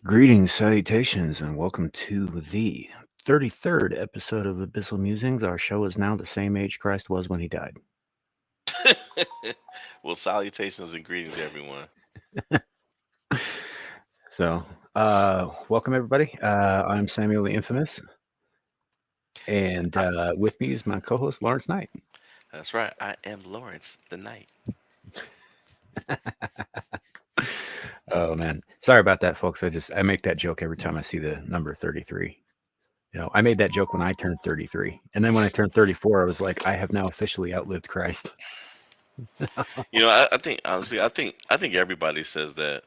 Greetings, salutations, and welcome to the 33rd episode of Abyssal Musings. Our show is now the same age Christ was when he died. Well, salutations and greetings, everyone. So, welcome everybody. I'm Samuel the Infamous, and with me is my co host, Lawrence Knight. That's right. I am Lawrence the Knight. Oh, man. Sorry about that, folks. I make that joke every time I see the number 33. I made that joke when I turned 33. And then when I turned 34, I was like, I have now officially outlived Christ. I think honestly, I think everybody says that.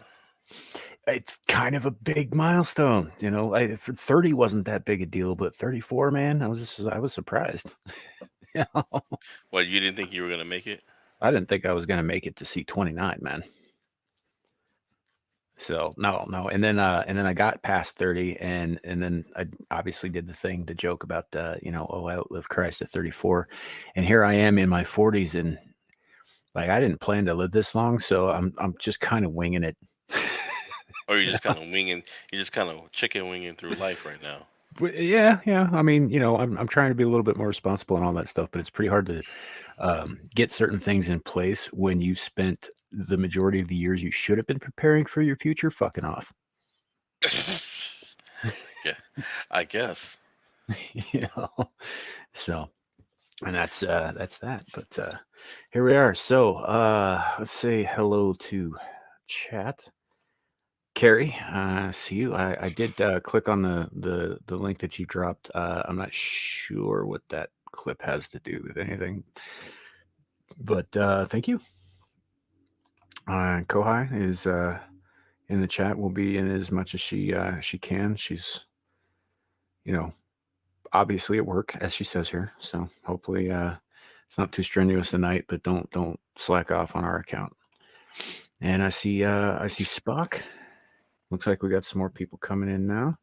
It's kind of a big milestone, for 30 wasn't that big a deal, but 34, man, I was surprised. You know, Well, you didn't think you were gonna make it? I didn't think I was gonna make it to see 29, man. So no, and then I got past 30, and then I obviously did the joke about I outlived Christ at 34, and here I am in my 40s, and like I didn't plan to live this long, so I'm just kind of winging it. Or you're just kind of winging? You're just kind of chicken winging through life right now. But yeah. I mean, I'm trying to be a little bit more responsible and all that stuff, but it's pretty hard to get certain things in place when you spent the majority of the years you should have been preparing for your future fucking off. Yeah, I guess. you know, so and that's that. But here we are. So let's say hello to chat. Carrie, see you. I did click on the link that you dropped. I'm not sure what that clip has to do with anything, but thank you. Kohai is in the chat. Will be in as much as she can. She's obviously at work, as she says here. So hopefully it's not too strenuous tonight, but don't slack off on our account. And I see Spock. Looks like we got some more people coming in now.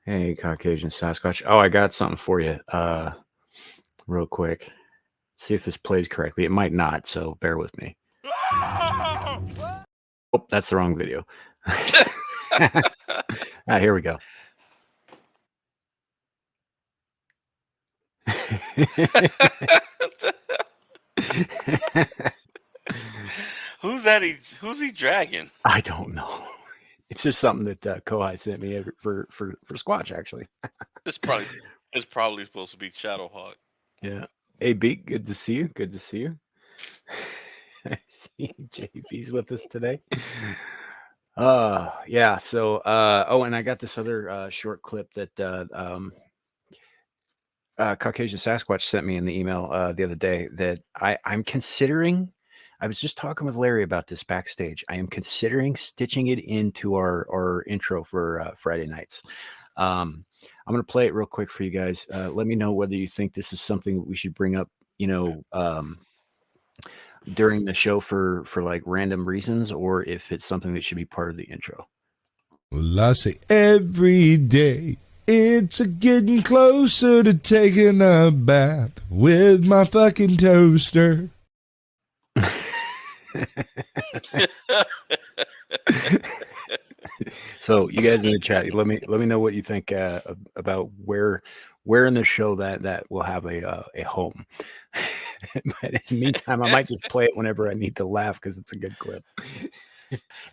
Hey, Caucasian Sasquatch. Oh, I got something for you. Real quick. See if this plays correctly. It might not, so bear with me. Oh, that's the wrong video. Here we go. Who's that? Who's he dragging? I don't know. It's just something that Kohai sent me for Squatch, actually. It's probably supposed to be Shadowhawk. Yeah. Hey, Beak, good to see you. Good to see you. I see JB's with us today. Yeah. So, and I got this other short clip that Caucasian Sasquatch sent me in the email the other day that I'm considering. I was just talking with Larry about this backstage. I am considering stitching it into our intro for Friday nights. I'm going to play it real quick for you guys. Let me know whether you think this is something that we should bring up, during the show for like random reasons, or if it's something that should be part of the intro. Well, I say every day it's a getting closer to taking a bath with my fucking toaster. So you guys in the chat, let me know what you think about where in the show that will have a home. But in the meantime, I might just play it whenever I need to laugh because it's a good clip.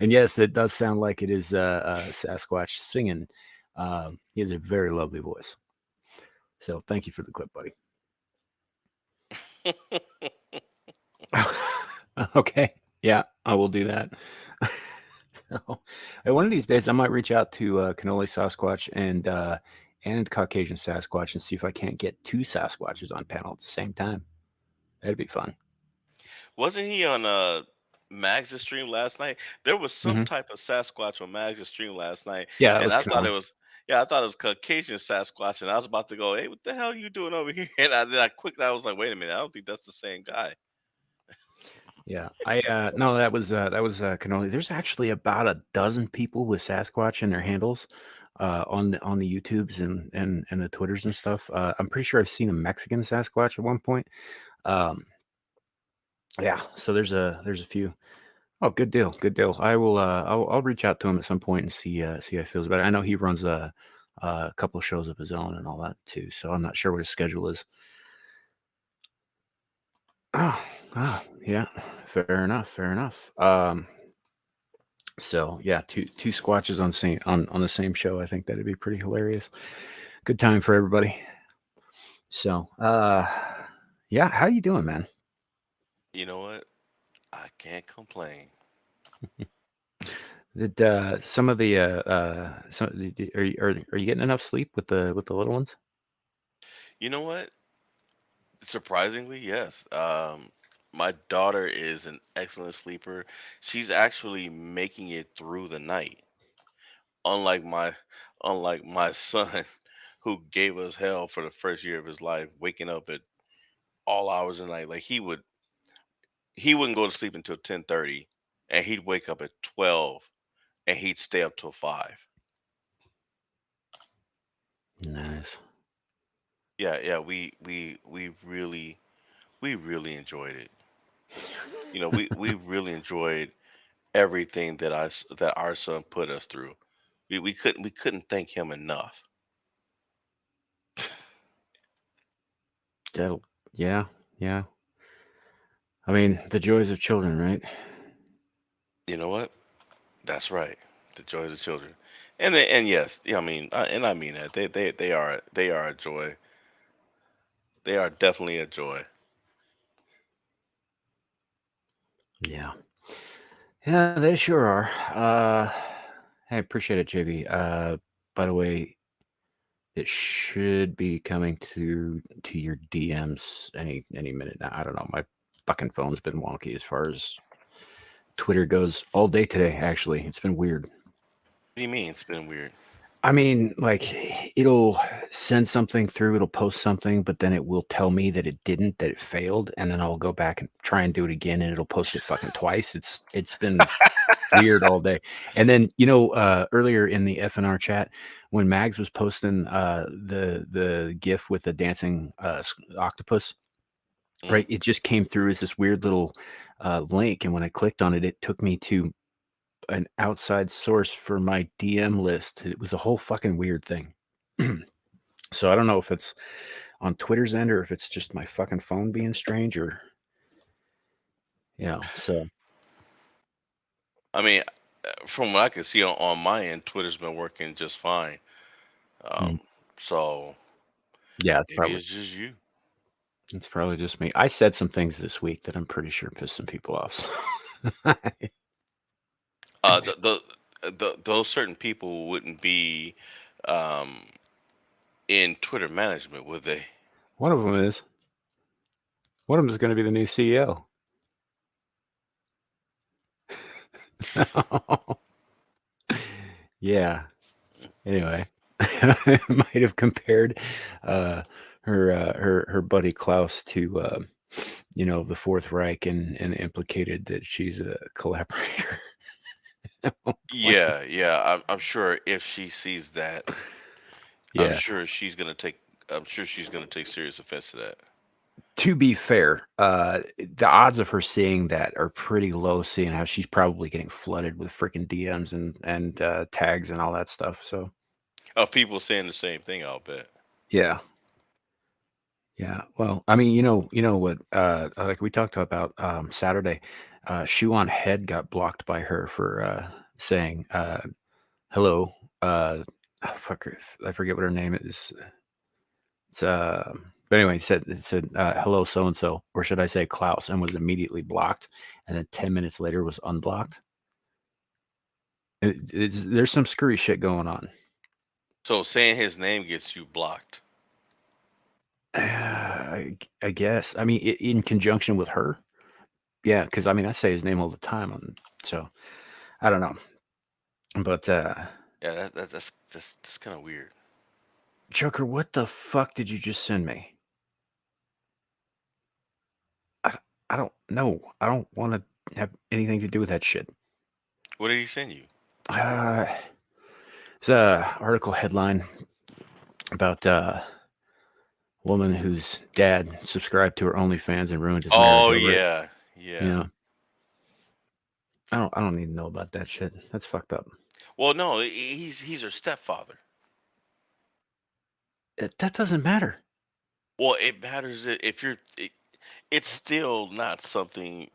And yes, it does sound like it is Sasquatch singing. He has a very lovely voice. So thank you for the clip, buddy. Okay. Yeah, I will do that. So, one of these days, I might reach out to Cannoli Sasquatch and Caucasian Sasquatch and see if I can't get two Sasquatches on panel at the same time. That'd be fun. Wasn't he on Mag's stream last night? There was some Mm-hmm. type of Sasquatch on Mag's stream last night, Yeah, that and was I thought Cannoli. it was I thought it was Caucasian Sasquatch, and I was about to go, "Hey, what the hell are you doing over here?" And I was like, "Wait a minute, I don't think that's the same guy." Yeah, I no, that was Cannoli. There's actually about a dozen people with Sasquatch in their handles on the YouTubes and the Twitters and stuff. I'm pretty sure I've seen a Mexican Sasquatch at one point. Um, yeah, so there's a few. Oh, good deal, good deal. I will. I'll reach out to him at some point and see how he feels about it. I know he runs a couple of shows of his own and all that too, so I'm not sure what his schedule is. Yeah, fair enough, fair enough. So yeah, two squatches on the same show. I think that'd be pretty hilarious. Good time for everybody. So yeah, how you doing, man? You know what? I can't complain. Did some of the are you getting enough sleep with the little ones? You know what? Surprisingly, yes. My daughter is an excellent sleeper. She's actually making it through the night. Unlike my son, who gave us hell for the first year of his life, waking up at all hours of the night. Like he wouldn't go to sleep until 10:30, and he'd wake up at 12, and he'd stay up till 5. Nice. Yeah, yeah. We really enjoyed it. We really enjoyed everything that our son put us through. We couldn't thank him enough. That'll, yeah, yeah. I mean, the joys of children, right? You know what? That's right. The joys of children, and yes, yeah, I mean that they are a joy. They are definitely a joy. Yeah. Yeah, they sure are. Hey, appreciate it, JV. By the way, it should be coming to your DMs any minute now. I don't know. My fucking phone's been wonky as far as Twitter goes all day today, actually. It's been weird. What do you mean? It's been weird. I mean, like it'll send something through, it'll post something, but then it will tell me that it didn't, that it failed, and then I'll go back and try and do it again, and it'll post it fucking twice. It's been weird all day. And then earlier in the FNR chat, when Mags was posting the GIF with the dancing octopus, Mm. right? It just came through as this weird little link, and when I clicked on it, it took me to an outside source for my DM list. It was a whole fucking weird thing. So I don't know if it's on Twitter's end or if it's just my fucking phone being strange or so I mean, from what I can see on my end, Twitter's been working just fine. mm, Um, so yeah, maybe it's just you. it's probably just me. I said some things this week that I'm pretty sure pissed some people off. So. Those certain people wouldn't be um, in Twitter management, would they? One of them is going to be the new CEO. Yeah. Anyway, I might have compared her buddy Klaus to the Fourth Reich and implicated that she's a collaborator. Yeah, yeah. I'm sure if she sees that, I'm Yeah. sure she's gonna take. I'm sure she's gonna take serious offense to that. To be fair, the odds of her seeing that are pretty low, seeing how she's probably getting flooded with freaking DMs and tags and all that stuff. So Of people saying the same thing, I'll bet. yeah. Yeah, well, I mean, you know what? Like we talked about Saturday, Shoe on Head got blocked by her for saying hello. Fuck, I forget what her name is. It's but anyway, it said hello so and so, or should I say Klaus, and was immediately blocked, and then 10 minutes later was unblocked. There's some screwy shit going on. So saying his name gets you blocked. I guess. I mean, in conjunction with her. Yeah, because I mean, I say his name all the time, so I don't know. But Yeah, that's kind of weird. Joker, what the fuck did you just send me? I don't know. I don't want to have anything to do with that shit. What did he send you? Uh, it's a article headline about a woman whose dad subscribed to her OnlyFans and ruined his marriage Oh over it. yeah, yeah. Yeah. I don't need to know about that shit. That's fucked up. Well, no, he's her stepfather. That doesn't matter. Well, it matters if you're. It's still not something.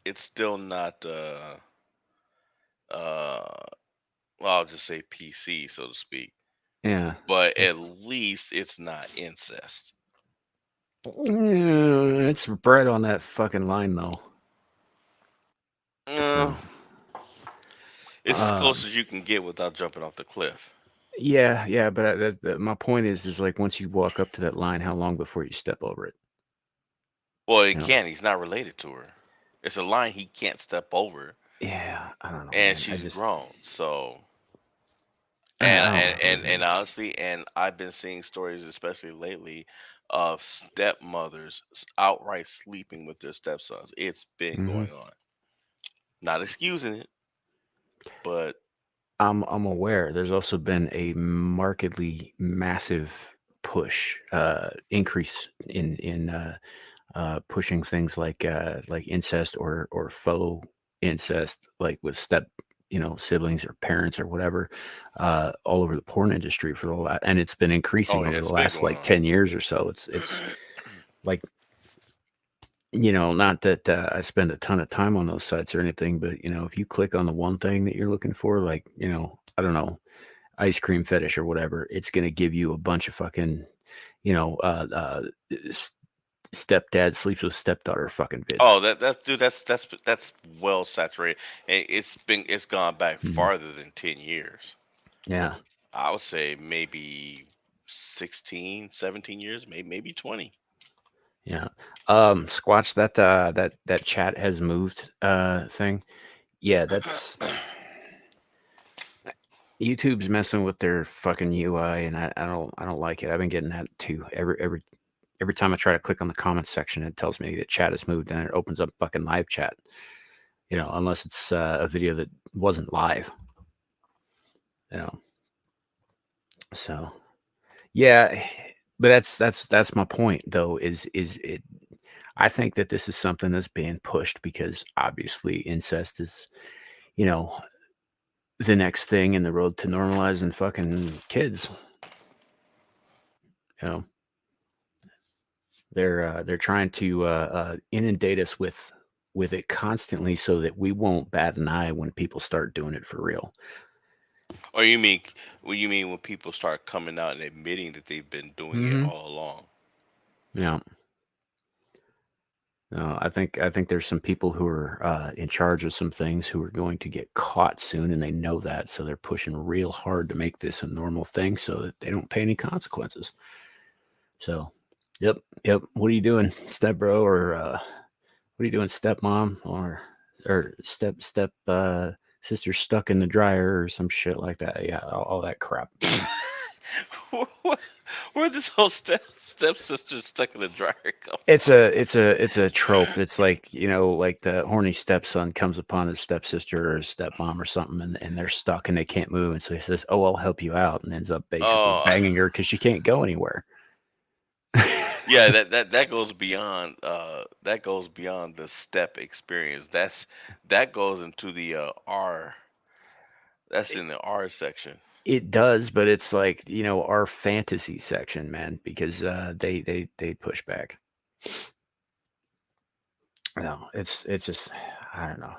It's still not. Uh. Well, I'll just say PC, so to speak. Yeah. But at least it's not incest. It's right on that fucking line though. Uh, So, it's as close as you can get without jumping off the cliff. yeah, but my point is like once you walk up to that line, how long before you step over it? Well, You it know? can't. He's not related to her. It's a line he can't step over, Yeah, I don't know, and man. she's grown. So, I don't know. and honestly, and I've been seeing stories, especially lately, of stepmothers outright sleeping with their stepsons. It's been Hmm. going on. Not excusing it, but I'm aware. There's also been a markedly massive push, increase in pushing things like incest or faux incest, like with siblings or parents or whatever, all over the porn industry for the last, and it's been oh increasing yeah, over the it's been last going like on. 10 years or so. It's like not that I spend a ton of time on those sites or anything, but if you click on the one thing that you're looking for, like I don't know, ice cream fetish or whatever, it's gonna give you a bunch of fucking you know s- stepdad sleeps with stepdaughter fucking vids. Oh, that's dude. That's well saturated. It's gone back Mhm. farther than 10 years. Yeah, I would say maybe 16, 17 years, maybe 20. yeah. Squatch, that chat has moved thing. Yeah, that's YouTube's messing with their fucking UI, and I don't like it. I've been getting that too. Every time I try to click on the comments section, it tells me that chat has moved, and it opens up fucking live chat. Unless it's a video that wasn't live. You know, so yeah, but that's my point though. Is it? I think that this is something that's being pushed because obviously incest is, you know, the next thing in the road to normalizing fucking kids. You know, they're trying to inundate us with it constantly so that we won't bat an eye when people start doing it for real. Or you mean when people start coming out and admitting that they've been doing it Hmm. all along? Yeah. No, I think there's some people who are in charge of some things who are going to get caught soon, and they know that, so they're pushing real hard to make this a normal thing so that they don't pay any consequences. So, yep. What are you doing, step bro, or what are you doing, stepmom, or step sister stuck in the dryer or some shit like that? Yeah, all that crap. Where where this whole stepsister stuck in the dryer come It's from? a trope. It's like, like the horny stepson comes upon his stepsister or his stepmom or something, and they're stuck and they can't move. And so he says, "Oh, I'll help you out," and ends up basically Oh, banging her because she can't go anywhere. yeah, that goes beyond the step experience. That goes into the R. That's in the R section. It does, but it's like, our fantasy section, man, because they push back. No, it's just I don't know.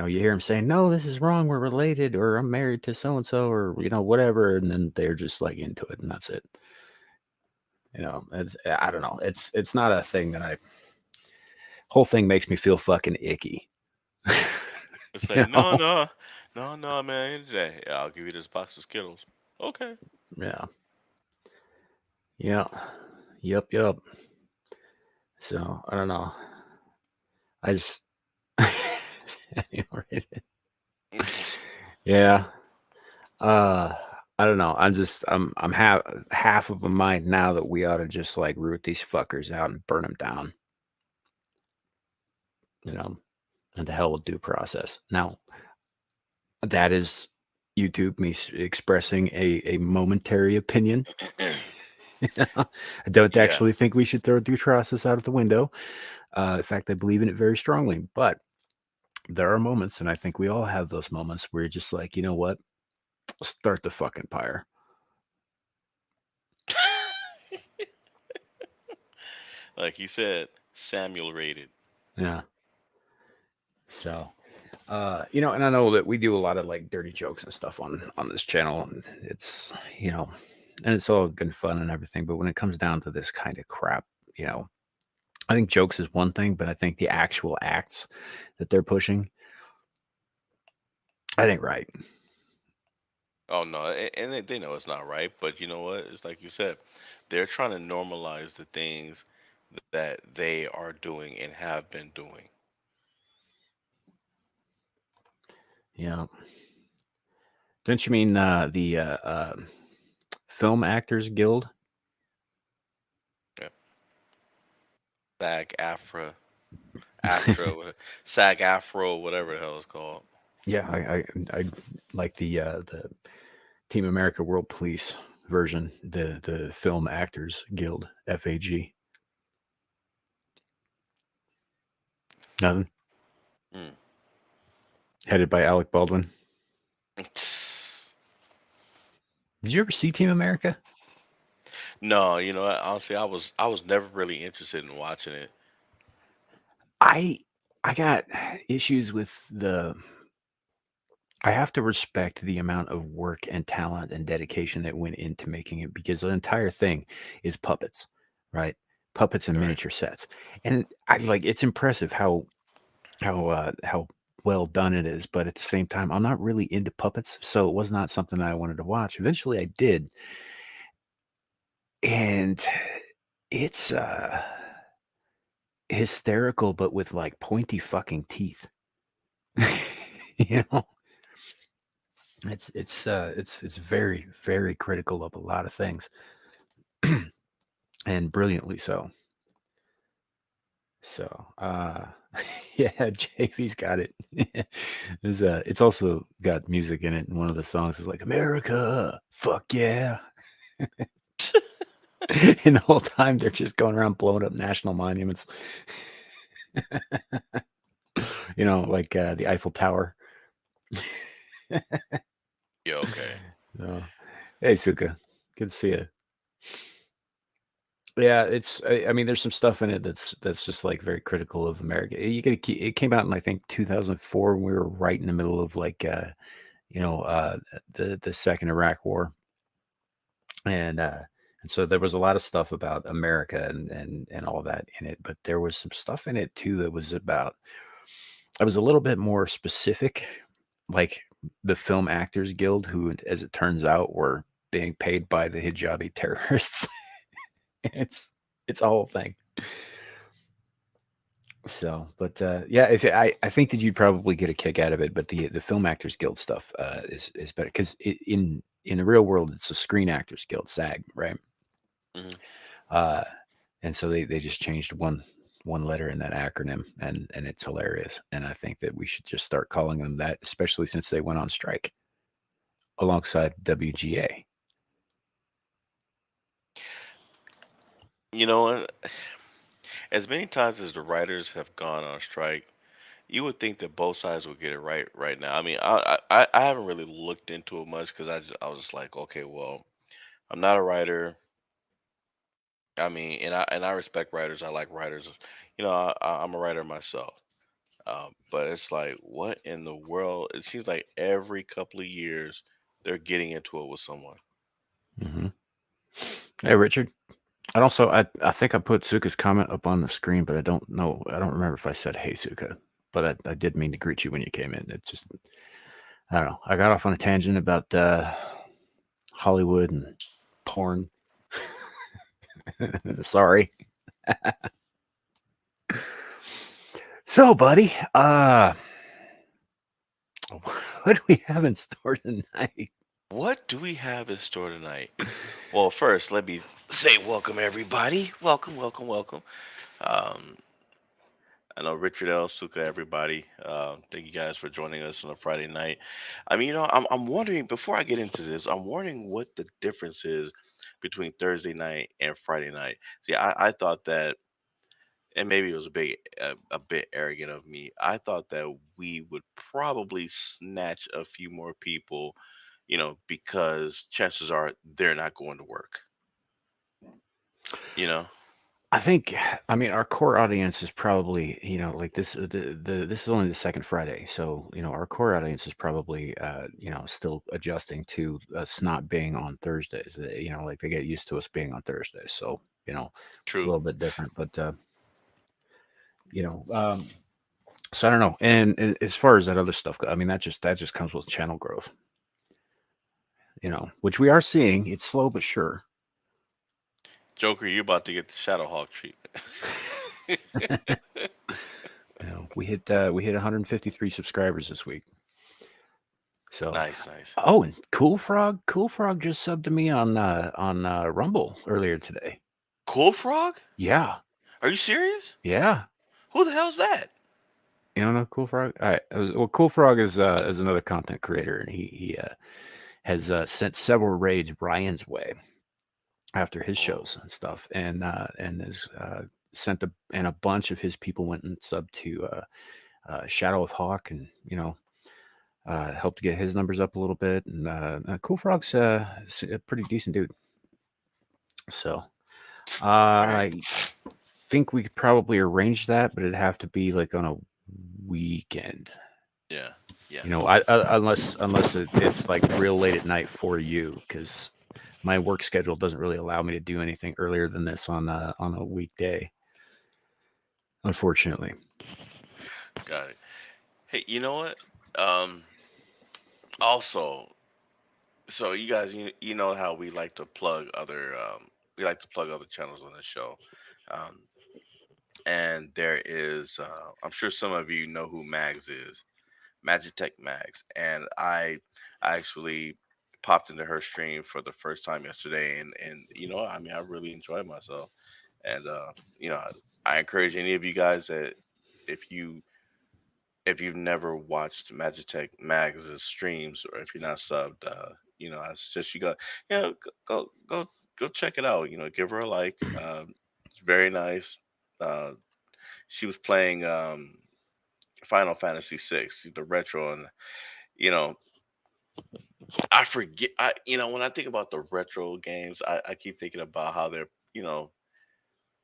You hear them saying, "No, this is wrong. We're related," or "I'm married to so and so," or whatever, and then they're just like into it, and that's it. I don't know. It's not a thing that I. Whole thing makes me feel fucking icky. It's you like, no, know? no, no, man. Today, yeah, I'll give you this box of Skittles. Okay. Yeah. Yeah. Yep. So I don't know. I just. Yeah. Uh, I don't know. I'm half of a mind now that we ought to just like root these fuckers out and burn them down. You know, and the hell with due process. Now that is YouTube me expressing a momentary opinion. I don't Yeah. actually think we should throw due process out of the window. In fact, I believe in it very strongly. But there are moments, and I think we all have those moments where you're just like, you know what? Start the fucking pyre. Like you said, Samuel rated. Yeah. So, and I know that we do a lot of like dirty jokes and stuff on this channel, and it's and it's all good fun and everything. But when it comes down to this kind of crap, you know, I think jokes is one thing, but I think the actual acts that they're pushing, I think right. Oh no, and they know it's not right, but you know what? It's like you said, they're trying to normalize the things that they are doing and have been doing. Yeah. Don't you mean the Film Actors Guild? Yeah. SAG Afra, AFTRA, SAG Afro, whatever the hell it's called. Yeah, I like the Team America World Police version, the Film Actors Guild, FAG. Nothing. Mm. Headed by Alec Baldwin. Did you ever see Team America? No, you know what? Honestly, I was never really interested in watching it. I I got issues with the. I have to respect the amount of work and talent and dedication that went into making it because the entire thing is puppets, right? Puppets and Right. miniature sets, and I like it's impressive how well done it is. But at the same time, I'm not really into puppets, so it was not something I wanted to watch. Eventually, I did, and it's hysterical, but with like pointy fucking teeth. you know, it's very very critical of a lot of things, and brilliantly so. So, yeah, JV's got it. It's also got music in it, and one of the songs is like "America, fuck yeah," and the whole time they're just going around blowing up national monuments. Like the Eiffel Tower. Yeah, okay. So, hey, Suka, good to see you. Yeah, I mean, there's some stuff in it that's just like very critical of America. You gotta keep, it came out in I think 2004. And we were right in the middle of like the second Iraq War, and so there was a lot of stuff about America and all that in it. But there was some stuff in it too that was about. I was a little bit more specific, like the Film Actors Guild, who, as it turns out, were being paid by the hijabi terrorists. it's it's a whole thing. So, but yeah, if I think that you'd probably get a kick out of it, but the Film Actors Guild stuff is better because in the real world it's a Screen Actors Guild, SAG, right? Hmm. Uh, and so they just changed one letter in that acronym, and it's hilarious. And I think that we should just start calling them that, especially since they went on strike alongside WGA. You know what? As many times as the writers have gone on strike, you would think that both sides would get it right now. I mean, I haven't really looked into it much because I was just like, okay, well, I'm not a writer. I mean, and I respect writers. I like writers. You know, I'm a writer myself. But it's like, what in the world? It seems like every couple of years they're getting into it with someone. Hmm. Hey, Richard. And also, I think I put Suka's comment up on the screen, but I don't know. I don't remember if I said "Hey, Suka," but I did mean to greet you when you came in. It just, I don't know. I got off on a tangent about Hollywood and porn. Sorry. So, buddy, what do we have in store tonight? What do we have in store tonight? Well, first, let me say welcome everybody. Welcome, welcome, welcome. Um, I know Richard L, Suka, everybody. Thank you guys for joining us on a Friday night. I mean, I'm wondering before I get into this, I'm wondering what the difference is between Thursday night and Friday night. See, I thought that and maybe it was a bit arrogant of me. I thought that we would probably snatch a few more people, because chances are they're not going to work. You know, I think, I mean, our core audience is probably, like this. This is only the second Friday, so our core audience is probably, still adjusting to us not being on Thursdays. Like they get used to us being on Thursdays, so it's a true. little bit different. But you know, um, so I don't know. And as far as that other stuff, I mean, that just comes with channel growth, which we are seeing. It's slow but sure. Joker, you about to get the Shadowhawk treatment. We hit 153 subscribers this week. So, Nice, nice. oh, and Cool Frog just subbed to me on Rumble earlier today. Cool Frog? Yeah, Are you serious? yeah. Who the hell's that? You don't know Cool Frog? All right. Well, Cool Frog is another content creator, and he has sent several raids Ryan's way after his Oh, shows and stuff, and has sent and a bunch of his people went and subbed to Shadow of Hawk, and helped get his numbers up a little bit. And Cool Frog's a pretty decent dude. So all right. I think we could probably arrange that, but it'd have to be like on a weekend. Yeah, yeah. Unless it's like real late at night for you, because my work schedule doesn't really allow me to do anything earlier than this on a weekday, unfortunately. Got it. Hey, you know what? Um, Also, so you guys, you know how we like to plug other channels on the show. Um, and there is, I'm sure some of you know who Mags is, Magitech Mags, and I actually popped into her stream for the first time yesterday, and I mean, I really enjoyed myself, and you know, I encourage any of you guys that if you if you've never watched Magitech Mags' streams, or if you're not subbed, I suggest you go go check it out. Give her a like. It's very nice. Uh, she was playing Final Fantasy VI, the retro, and you know, I forget. When I think about the retro games, I keep thinking about how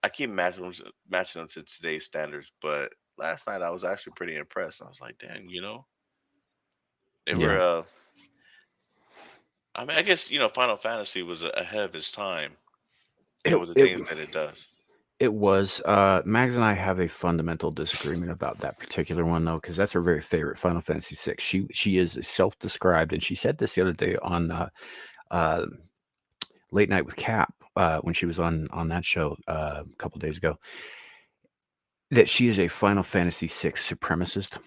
I keep matching them to today's standards. But last night I was actually pretty impressed. I was like, dang, they Yeah, were. I mean, I guess Final Fantasy was ahead of its time. it With the it things that it does. it was. Mags and I have a fundamental disagreement about that particular one, though, because that's her very favorite Final Fantasy VI. She is self-described, and she said this the other day on uh, Late Night with Cap, when she was on that show a couple days ago, that she is a Final Fantasy VI supremacist.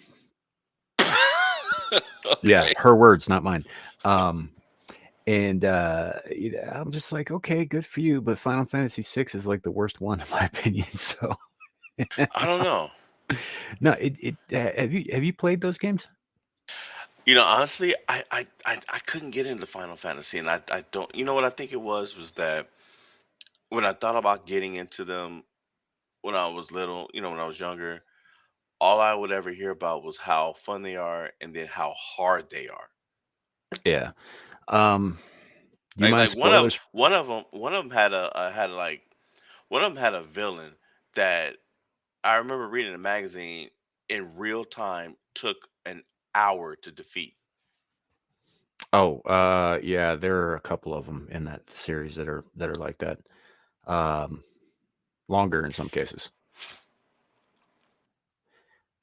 Yeah, Okay. her words, not mine. Um, and I'm just like, okay, good for you, but Final Fantasy VI is like the worst one in my opinion. So I don't know. no, have you played those games? Honestly, I couldn't get into Final Fantasy, and I don't. You know what I think it was that when I thought about getting into them when I was little, when I was younger, all I would ever hear about was how fun they are and then how hard they are. Yeah. Um, do you mind Like spoilers? one of them one of them had a villain that I remember reading in a magazine in real time took an hour to defeat. Oh, yeah, there are a couple of them in that series that are like that. Um, longer in some cases.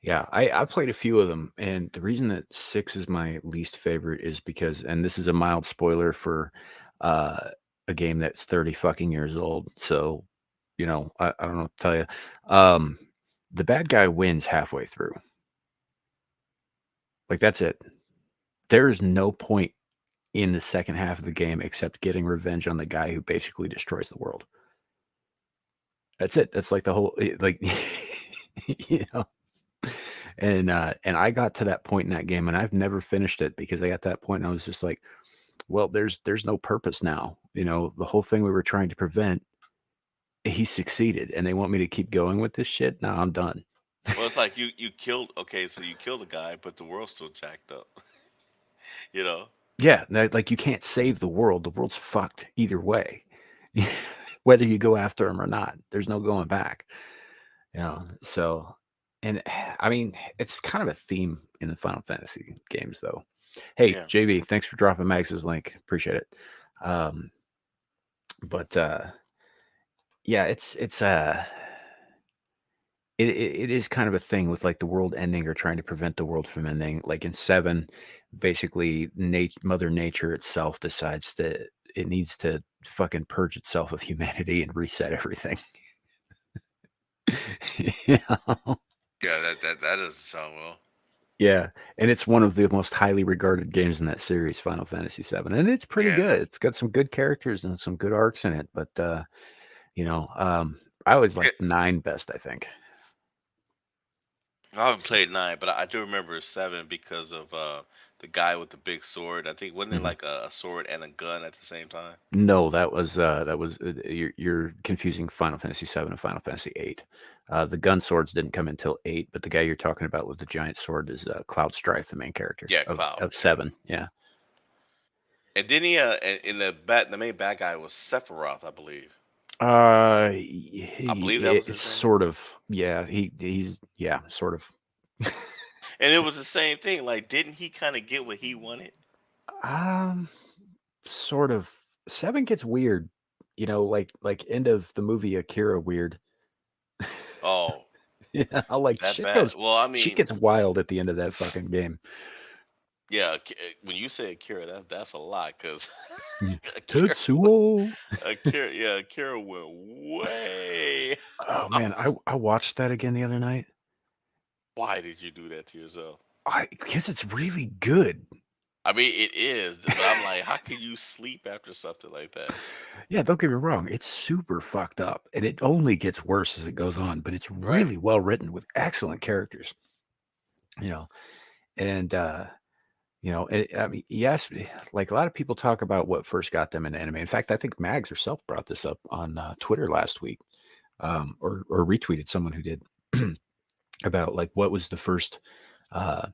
Yeah, I played a few of them, and the reason that 6 is my least favorite is because, and this is a mild spoiler for uh, a game that's 30 fucking years old. So, I don't know what to tell you. Um, the bad guy wins halfway through. Like that's it. There is no point in the second half of the game except getting revenge on the guy who basically destroys the world. That's it. That's like the whole like you know. And I got to that point in that game, and I've never finished it because I got to that point and I was just like, well, there's no purpose now. The whole thing we were trying to prevent he succeeded, and they want me to keep going with this shit. No, I'm done. Well, it's like you killed. Okay, so you killed a guy, but the world's still jacked up. You know? Yeah, like you can't save the world. The world's fucked either way. Whether you go after him or not, there's no going back. So, and I mean, it's kind of a theme in the Final Fantasy games, though. Hey, Yeah. JB, thanks for dropping Max's link. Appreciate it. Um, but yeah, it is kind of a thing with like the world ending or trying to prevent the world from ending. Like in seven, basically, Mother Nature itself decides that it needs to fucking purge itself of humanity and reset everything. Yeah. Yeah, that doesn't sound well. Yeah, and it's one of the most highly regarded games in that series, Final Fantasy VII, and it's pretty Yeah, good. It's got some good characters and some good arcs in it, but you know, I always yeah. like nine best, I think. I haven't So, played nine, but I do remember seven because of the guy with the big sword. I think wasn't it mhm. like a sword and a gun at the same time? No, that was you're confusing Final Fantasy VII and Final Fantasy VIII. The gun swords didn't come until eight, but the guy you're talking about with the giant sword is Cloud Strife, the main character Yeah, of Cloud. Yeah. seven. Yeah. And then in the main bad guy was Sephiroth, I believe. He, I believe that was it's his name. sort of, yeah. He's yeah, sort of. And it was the same thing. Like, didn't he kind of get what he wanted? Um, sort of. Seven gets weird, like end of the movie Akira weird. Oh, Yeah, like that bad. Well, I shit mean, gets wild at the end of that fucking game. yeah. When you say Akira, that's a lot because Yeah. Akira, Tetsuo. Akira went way. Oh man, I watched that again the other night. Why did you do that to yourself? I Because it's really good. I mean, it is, but I'm like, how can you sleep after something like that? Yeah, don't get me wrong, it's super fucked up, and it only gets worse as it goes on, but it's Right. really well written with excellent characters, you know. And I mean, yes, like a lot of people talk about what first got them into anime. In fact, I think Mags herself brought this up on Twitter last week, or retweeted someone who did about like what was the first uh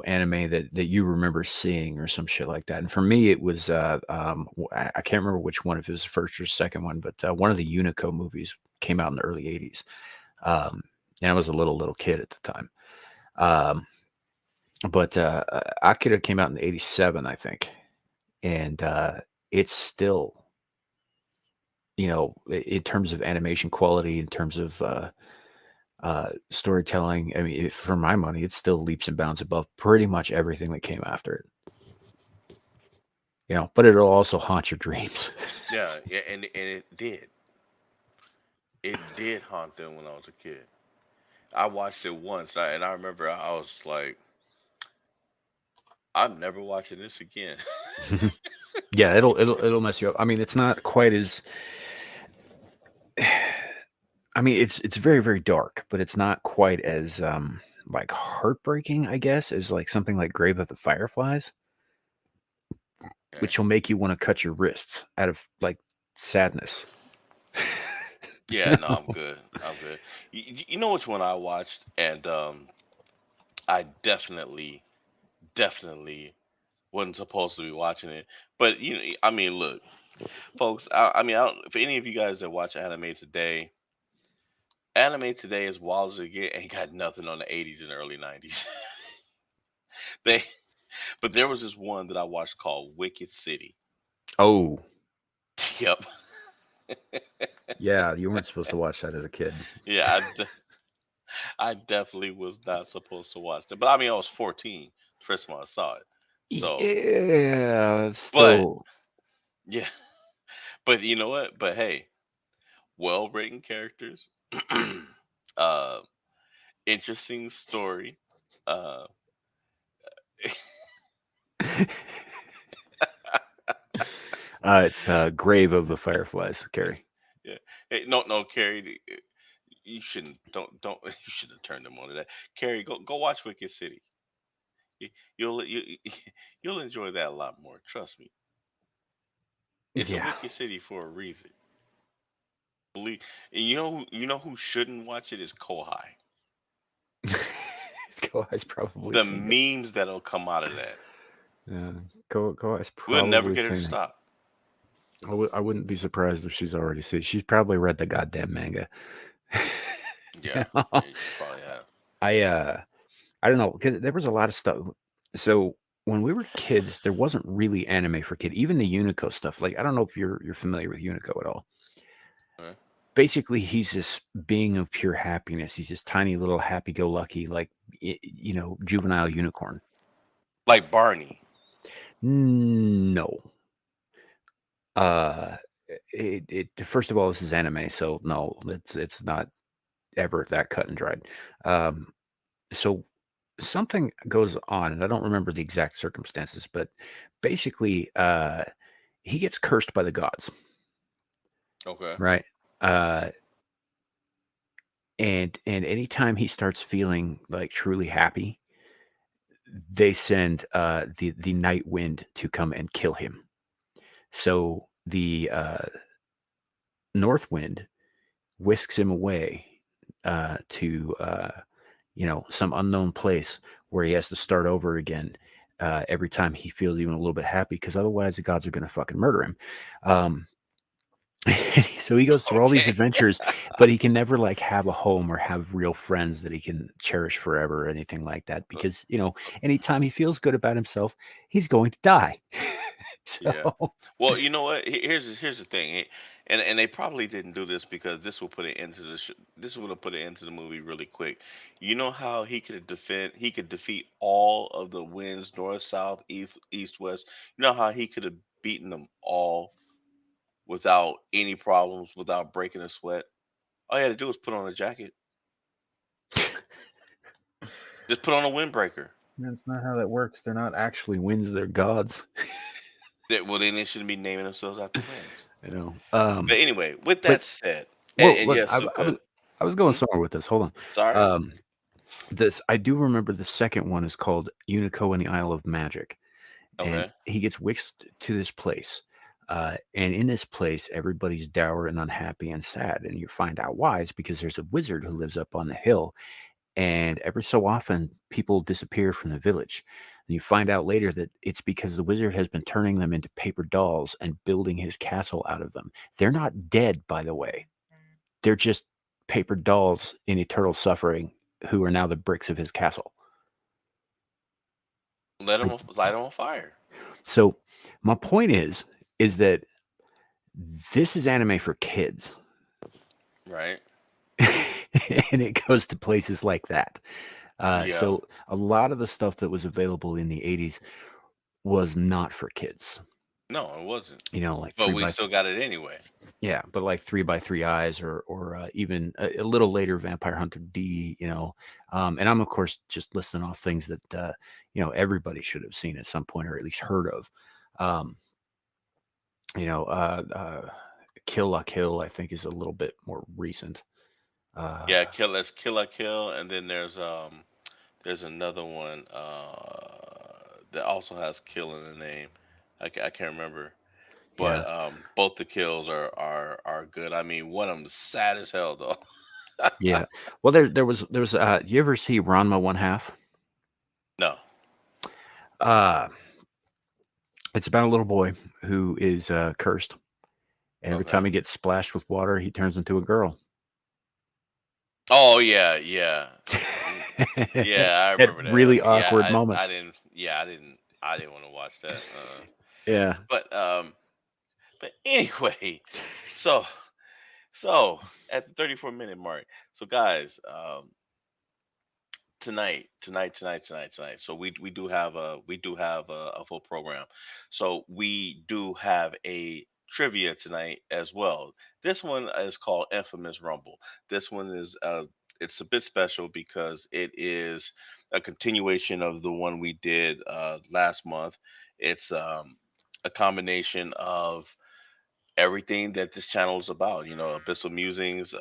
anime that you remember seeing or some shit like that. And for me it was I can't remember which one, if it was the first or second one, but one of the Unico movies came out in the early 80s. And I was a little kid at the time. um but Akira came out in 87, I think. And it's still, in terms of animation quality, in terms of storytelling, I mean, for my money, it still leaps and bounds above pretty much everything that came after it. But it'll also haunt your dreams. Yeah, yeah, and it did. It did haunt them when I was a kid. I watched it once, and I remember I was like, I'm never watching this again. Yeah, it'll mess you up. I mean, it's not quite as. I mean, it's very very dark, but it's not quite as like heartbreaking, I guess, as like something like Grave of the Fireflies, Okay. which will make you want to cut your wrists out of like sadness. Yeah, no, I'm good. I'm good. You know which one I watched, and I definitely wasn't supposed to be watching it. But I mean, look, folks. I mean, I don't, for any of you guys that watch anime today is wild as it get. Ain't got nothing on the '80s and early '90s. They, but there was this one that I watched called Wicked City. Oh, Yep. yeah, you weren't supposed to watch that as a kid. Yeah, I definitely was not supposed to watch that. But I mean, I was 14 the first time I saw it. So, Yeah, it's but still. yeah, but you know what? But hey, well written characters, uh, interesting story. Uh, It's Grave of the Fireflies, Carrie. yeah. Hey, no, no, Carrie, you shouldn't. Don't. You should have turned them on to that. Carrie, go watch Wicked City. You, you'll enjoy that a lot more. Trust me. It's a Yeah. Wicked City for a reason. Believe, and you know who shouldn't watch it is Kohai. Koai's probably The seen it. memes that'll come out of that. Yeah, Koai's We'll never probably get her to seen it. stop. I wouldn't be surprised if she's already seen. She's probably read the goddamn manga. Yeah, You know? yeah, she probably have. I I don't know because there was a lot of stuff. So when we were kids, there wasn't really anime for kid. Even the Unico stuff. Like I don't know if you're familiar with Unico at all. Huh? Basically, he's this being of pure happiness. He's this tiny little happy-go-lucky, like juvenile unicorn. Like Barney. No, uh, first of all, this is anime, so no, it's not ever that cut and dried. Um, so something goes on, and I don't remember the exact circumstances, but basically, he gets cursed by the gods, Okay. right? Uh, and anytime he starts feeling like truly happy, they send the night wind to come and kill him. So the north wind whisks him away to some unknown place where he has to start over again every time he feels even a little bit happy, because otherwise the gods are going to fucking murder him. Um, so he goes through all these Okay. adventures, but he can never like have a home or have real friends that he can cherish forever or anything like that, Uh, because uh, anytime he feels good about himself, he's going to die. yeah. So Well, you know what? Here's the thing, and they probably didn't do this because this will put it into this would have put it into the movie really quick. You know how he could defeat all of the winds, north, south, east, west. You know how he could have beaten them all without any problems, without breaking a sweat. All he had to do was put on a jacket. Just put on a windbreaker. that's not how that works. They're not actually winds; they're gods. Well, then they shouldn't be naming themselves after winds. You know. But anyway, with But that said, well, and look, yes, Suka. I was going Hmm? somewhere with this. Hold on. Sorry. Um, this I do remember. The second one is called Unico and the Isle of Magic, and Okay. he gets whisked to this place. And in this place, everybody's dour and unhappy and sad. And you find out why. It's because there's a wizard who lives up on the hill, and every so often people disappear from the village. And you find out later that it's because the wizard has been turning them into paper dolls and building his castle out of them. They're not dead, by the way. They're just paper dolls in eternal suffering who are now the bricks of his castle. Like, Light them on fire. so my point is that this is anime for kids. Right. And it goes to places like that. Yeah. So a lot of the stuff that was available in the 80s was not for kids. No, it wasn't. Like But three we by still got it anyway. yeah, but like 3 by 3 eyes, or even a little later Vampire Hunter D. And I'm of course just listing off things that everybody should have seen at some point or at least heard of. Um, you know, Kill La Kill, I think, is a little bit more recent. Uh, Yeah, kill a kill, and then there's another one that also has kill in the name. I can't remember, yeah, but both the kills are good. I mean, one of them's sad as hell though. yeah. Well, there was. You ever see Ranma One Half? No. Uh, it's about a little boy who is cursed, and every time Okay. he gets splashed with water, he turns into a girl. Oh yeah, yeah. Yeah, I At remember that. really Okay, yeah, awkward I moments. didn't. Yeah, I didn't want to watch that. Yeah, But anyway, so so at the 34-minute mark. So guys, tonight. So we do have a full program. So we do have a trivia tonight as well. This one is called Infamous Rumble. This one is it's a bit special because it is a continuation of the one we did last month. It's a combination of everything that this channel is about. Abyssal Musings,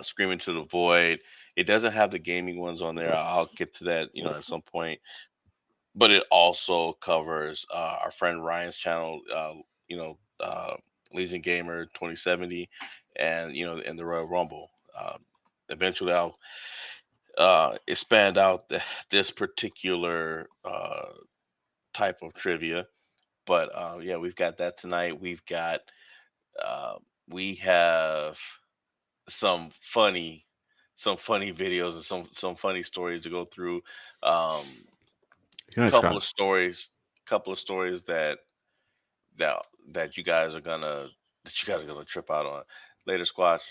Screaming to the Void. It doesn't have the gaming ones on there. I'll get to that, at some point. But it also covers our friend Ryan's channel. Legion Gamer 2070, and in the Royal Rumble. Eventually, I'll expand out this particular type of trivia. But yeah, we've got that tonight. Uh, we have some funny some funny videos and some funny stories to go through. Um, Nice, couple Scott. of stories, couple of stories that that you guys are gonna trip out on later, Squash.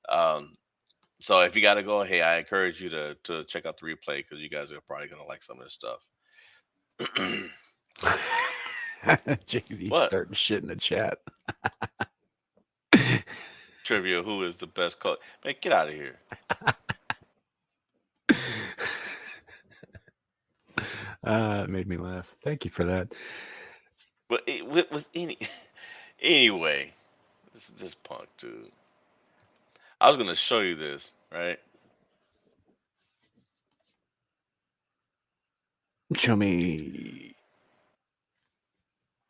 Um, so if you gotta go, hey, I encourage you to check out the replay because you guys are probably gonna like some of this stuff. JV What starting shit in the chat. trivia? Who is the best coach? Man, get out of here. It made me laugh. Thank you for that. But with any anyway, this punk dude. I was gonna show you this, right? Show me.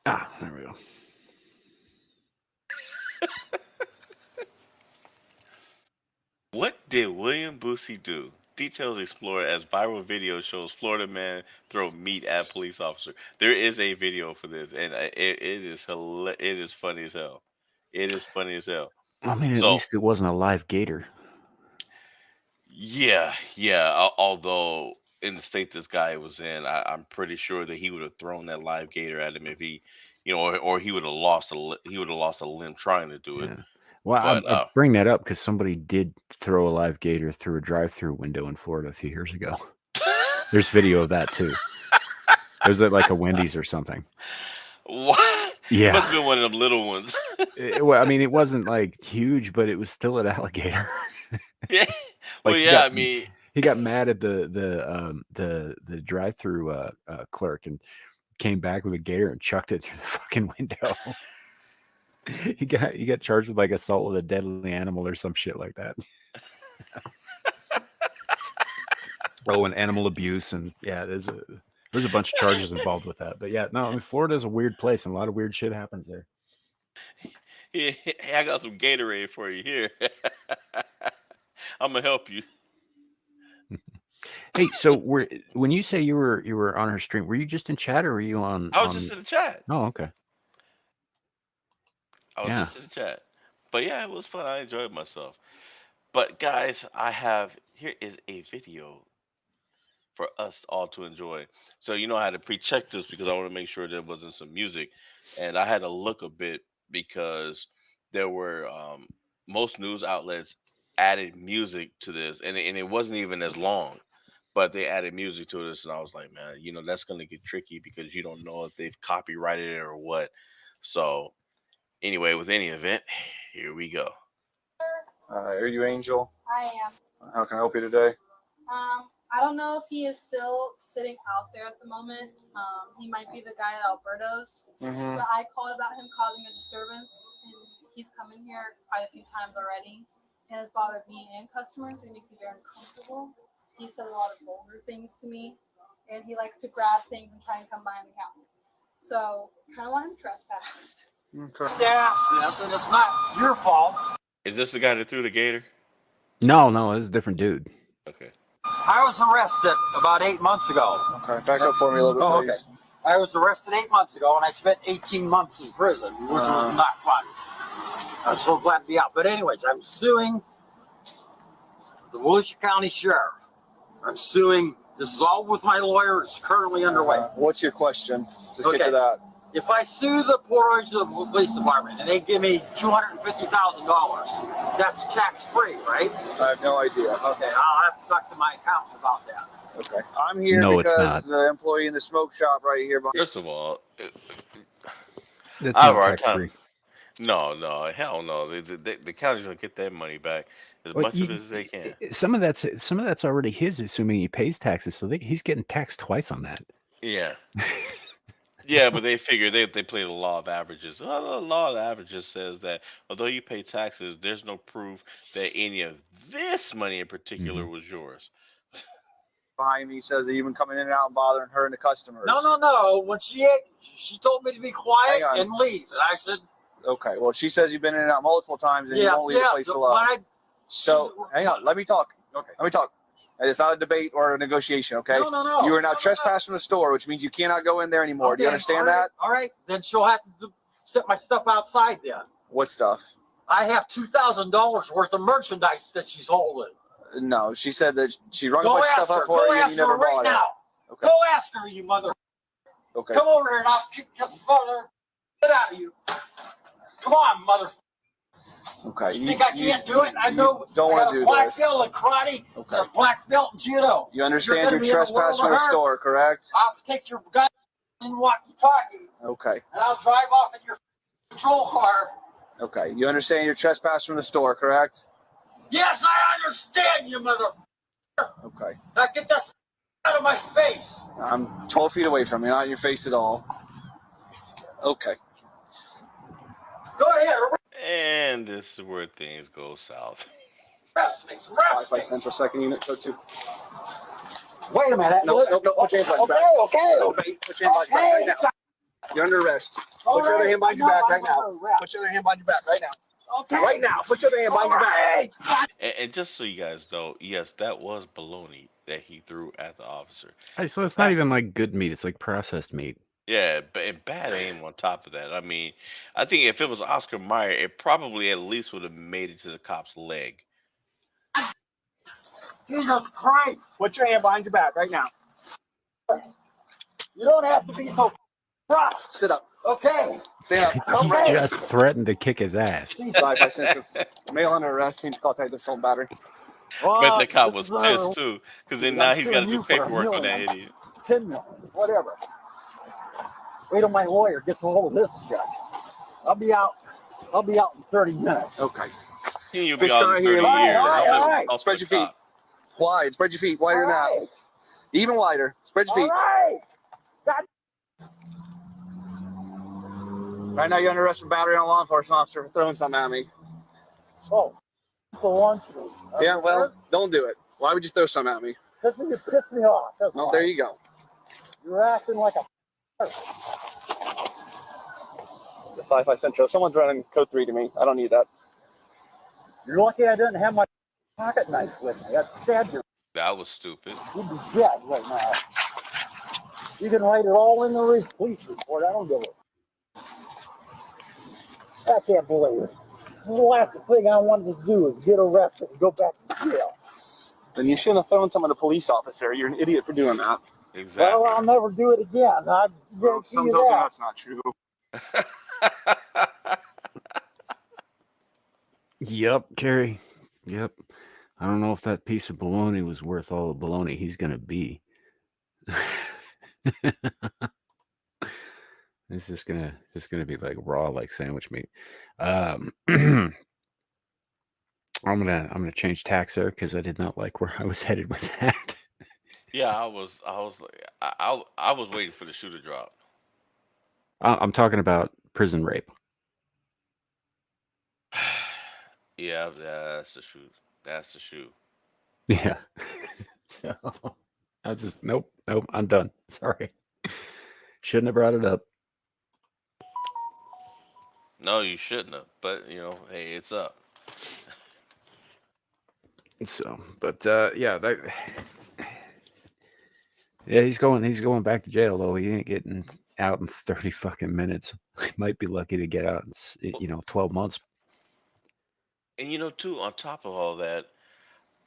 There we go. What did William Boosie do? Details explored as viral video shows Florida man throw meat at police officer. There is a video for this, and it is it is funny as hell. It is funny as hell. I mean, at So least it wasn't a live gator. yeah, yeah. Although in the state this guy was in, I'm pretty sure that he would have thrown that live gator at him if he, or he would have he would have lost a limb trying to do it. Yeah. Well, But I bring that up because somebody did throw a live gator through a drive-through window in Florida a few years ago. There's video of that too. It was at like a Wendy's or something. what? Yeah. Must have been one of them little ones. Well, I mean, it wasn't like huge, but it was still an alligator. Yeah. Well, Like yeah. I mean, he got mad at the drive-through clerk and came back with a gator and chucked it through the fucking window. he got charged with like assault with a deadly animal or some shit like that. Oh, and animal abuse, and yeah, there's a bunch of charges involved with that. But yeah, no, I mean, Florida is a weird place, and a lot of weird shit happens there. hey, I got some Gatorade for you here. I'm gonna help you. Hey, so when you say you were on her stream, were you just in chat or were you on? I was just in the chat. Oh, okay. I was Yeah. just in the chat. But yeah, it was fun. I enjoyed myself. But guys, here is a video for us all to enjoy. So I had to pre-check this because I want to make sure there wasn't some music, and I had to look a bit because there were most news outlets added music to this, and it wasn't even as long, but they added music to this, and I was like, man, that's gonna get tricky because you don't know if they've copyrighted it or what. So anyway, with any event, here we go. Are you Angel? I am. How can I help you today? I don't know if he is still sitting out there at the moment. He might be the guy at Alberto's. Mm-hmm. But I called about him causing a disturbance, and he's come in here quite a few times already, and has bothered me and customers. It makes me very uncomfortable. He said a lot of vulgar things to me, and he likes to grab things and try and come behind the counter. So, kind of want him trespassed. Okay. Yes, and it's not your fault. Is this the guy that threw the gator? No, this is a different dude. Okay. I was arrested about 8 months ago. Okay, back up for me a little bit, Oh, please. okay. I was arrested 8 months ago, and I spent 18 months in prison, which was not fun. I'm so glad to be out. But anyways, I'm suing the Volusia County Sheriff. I'm suing. This is all with my lawyer. It's currently underway. What's your question? Just Okay. get to that. If I sue the Port Orange Police Department and they give me $250,000, that's tax-free, right? I have no idea. Okay, I'll have to talk to my accountant about that. Okay. I'm here No, it's because not. the employee in the smoke shop right here behind. First of all, That's I have not a hard tax free. no, hell no. The county's gonna get that money back as much of it as they can. Some of that's already his, assuming he pays taxes. So he's getting taxed twice on that. Yeah, yeah, but they figure they play the law of averages. Well, the law of averages says that although you pay taxes, there's no proof that any of this money in particular was yours. Behind me says that you've been coming in and out and bothering her and the customers. No. When she told me to be quiet Hang on. and leave, and I said, Okay. Well, she says you've been in and out multiple times and you Yes, won't leave the place yes. alone. But So hang on. Let me talk. Okay. Let me talk. It's not a debate or a negotiation. Okay. No. You are now trespassing from the store, which means you cannot go in there anymore. Do you understand all right, that? All right. Then she'll have to set my stuff outside then. What stuff? I have $2,000 worth of merchandise that she's holding. No, she said that she rung a Go bunch of ask stuff her. up for Go you and ask you never her right bought it. now. Okay. Go ask her, you mother. Okay. Come over here and I'll kick your father. Get out of you. Come on, mother. Okay. You think I can't do it? I know. Don't I want got to a do black this. belt in karate. Okay. And a black belt in judo. You understand You're you're gonna be in the world trespassing of from the hurt. store, correct? I'll take your gun and walkie-talkie, Okay. and I'll drive off in your patrol car. Okay. You understand you're trespassing from the store, correct? Yes, I understand you, mother. Okay. Now get that out of my face. I'm 12 feet away from you, not in your face at all. Okay. Go ahead, And this is where things go south. arrest me. Arrest Wi-Fi me. Central second unit, code 2. Wait a minute. No, put your hands behind your back. Okay. No, babe, put your hands behind your back right now. You're under arrest. Put your other hand behind your back right now. Put your other hand behind your back right now. Okay. Right now. Put your other hand behind your back. And just so you guys know, yes, that was bologna that he threw at the officer. Hey, so it's not even like good meat; it's like processed meat. Yeah, and bad aim on top of that. I mean, I think if it was Oscar Mayer, it probably at least would have made it to the cop's leg. Jesus Christ. Put your hand behind your back right now. You don't have to be so rough. Sit up. Okay. Stand up. You just threatened to kick his ass. Wi-Fi Central. Mail under arrest. Change call type assault battery. But the cop was pissed too, because then now I'm he's got to suing do you for paperwork on $1 that million. idiot. 10 million, whatever. Wait till my lawyer gets a hold of this judge. I'll be out in 30 minutes. Okay. You'll be Fish out guy in here. 30 years. All right. I'll Spread put your a feet. cop. Wide. Spread your feet wider than that. All Even wider. Spread your feet. right. Right now you're under arrest for battery on a law enforcement officer for throwing something at me. Oh, for lunch. Yeah, well, don't do it. Why would you throw something at me? Because you pissed me off. That's Well, why. there you go. You're acting like a. The Wi-Fi Central. Someone's running code 3 to me. I don't need that. You're lucky I didn't have my pocket knife with me. I'd stab you. That was stupid. You'd be dead right now. You can write it all in the police report. I don't give a. I can't believe it. The last thing I wanted to do is get arrested and go back to jail. Then you shouldn't have thrown someone at a police officer. You're an idiot for doing that. Exactly. Well, I'll never do it again. I guarantee you that. That's not true. Yep, Carrie. Yep. I don't know if that piece of bologna was worth all the bologna he's gonna be. It's just gonna be like raw, like sandwich meat. I'm gonna change tax there because I did not like where I was headed with that. Yeah, I was waiting for the shoe to drop. I'm talking about prison rape. Yeah, that's the shoe. That's the shoe. Yeah. So I just nope. I'm done. Sorry. Shouldn't have brought it up. No, you shouldn't have. But hey, it's up. So, but yeah, he's going back to jail though. He ain't getting out in 30 fucking minutes. He might be lucky to get out in 12 months. And too, on top of all that,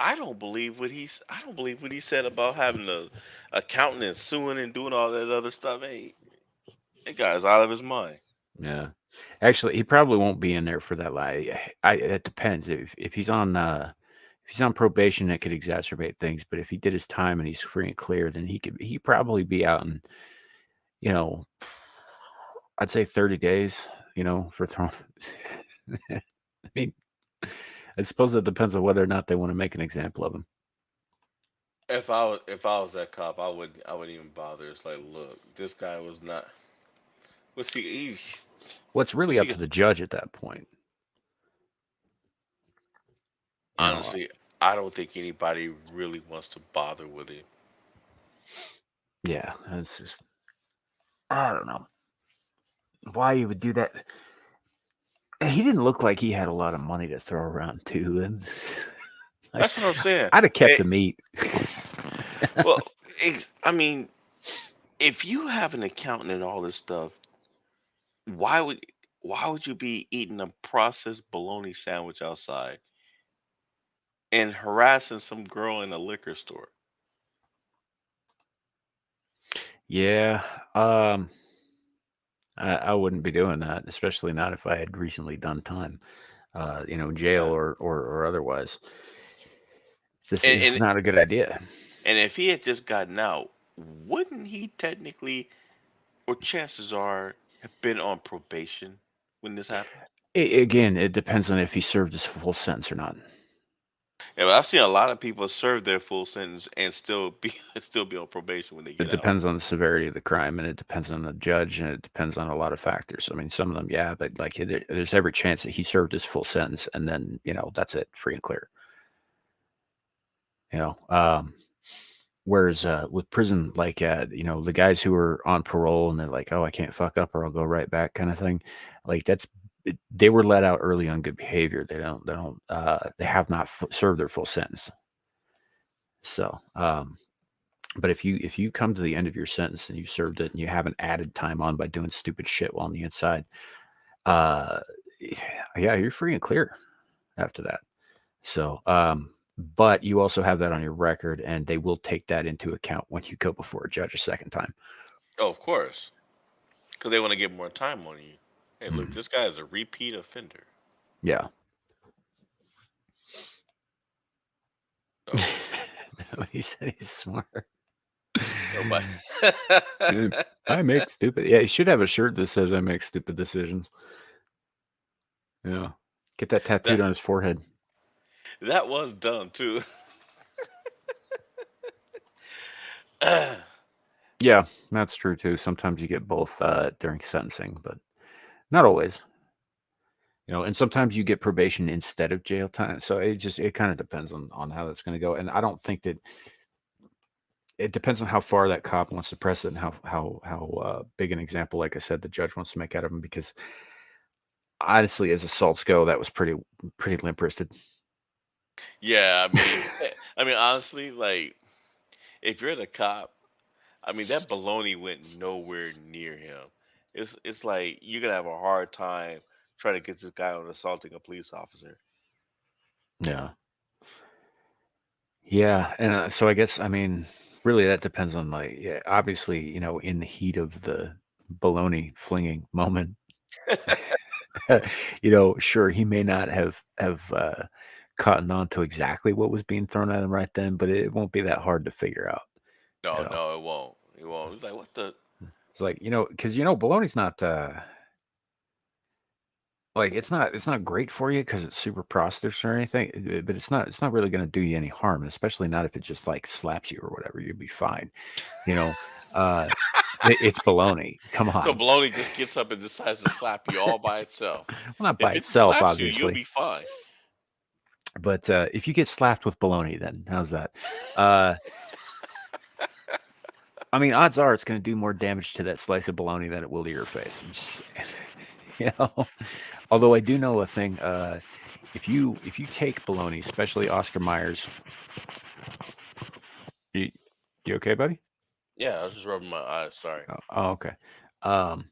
I don't believe what he said about having the accountant and suing and doing all that other stuff. Hey, that guy's out of his mind. Yeah. Actually, he probably won't be in there for that lie. It depends. If he's on probation, it could exacerbate things. But if he did his time and he's free and clear, then he'd probably be out in, I'd say 30 days, for throwing. I mean, I suppose it depends on whether or not they want to make an example of him. If I was that cop, I wouldn't even bother. It's like, look, this guy was not. What's he? Well, it's really up to the judge at that point. Honestly, I don't think anybody really wants to bother with him. Yeah, it's just, I don't know why you would do that. he didn't look like he had a lot of money to throw around too, and That's what I'm saying. I'd have kept Eh, the meat. well, I mean, if you have an accountant and all this stuff, why would why would you be eating a processed bologna sandwich outside and harassing some girl in a liquor store? Yeah, um, I wouldn't be doing that, especially not if I had recently done time, jail Yeah. or otherwise. This And, is and not a good idea. and if he had just gotten out, wouldn't he technically, or chances are, have been on probation when this happened? Again, it depends on if he served his full sentence or not. And I've seen a lot of people serve their full sentence and still be still be on probation when they It get out. depends on the severity of the crime, and it depends on the judge, and it depends on a lot of factors. I mean, some of them, yeah, but like there's every chance that he served his full sentence, and then that's it, free and clear. You know, whereas with prison, like the guys who are on parole and they're like, oh, I can't fuck up or I'll go right back, kind of thing. Like they were let out early on good behavior. They have not served their full sentence. So, but if you come to the end of your sentence and you served it and you haven't added time on by doing stupid shit while on the inside, uh, yeah, you're free and clear after that. So, but you also have that on your record, and they will take that into account when you go before a judge a second time. Oh, of course, because they want to get more time on you. Hey, look, Mm, this guy is a repeat offender. yeah. So He said he's smart. nobody. Yeah, I make stupid. Yeah, you should have a shirt that says "I make stupid decisions." Yeah, get that tattooed that on his forehead. that was dumb too. Yeah, that's true too. Sometimes you get both during sentencing, but not always. And sometimes you get probation instead of jail time. So it kind of depends on how that's going to go. And I don't think that it depends on how far that cop wants to press it and how big an example, like I said, the judge wants to make out of him. Because honestly, as assaults go, that was pretty limp wristed. Yeah, I mean, honestly, like if you're the cop, I mean that baloney went nowhere near him. It's like you're gonna have a hard time trying to get this guy on assaulting a police officer. Yeah. Yeah, and so I guess I mean, really that depends on like yeah, obviously, in the heat of the baloney flinging moment, sure he may not have cottoned on to exactly what was being thrown at him right then, but it won't be that hard to figure out. You No, know, no, it won't. It won't. It's like what the. it's like because baloney's not like it's not great for you because it's super processed or anything, but it's not really going to do you any harm, especially not if it just like slaps you or whatever. You'll be fine. You know, uh, it's baloney. Come So on. baloney just gets up and decides to slap you all by itself. Well, not by If it just itself, slaps you, you'll obviously, be fine. but if you get slapped with baloney, then how's that? Uh, I mean, odds are it's going to do more damage to that slice of bologna than it will to your face. I'm just saying, you know. Although I do know a thing. If you take bologna, especially Oscar Myers, you, you okay, buddy? Yeah, I was just rubbing my eyes. Sorry. Oh, okay. Um,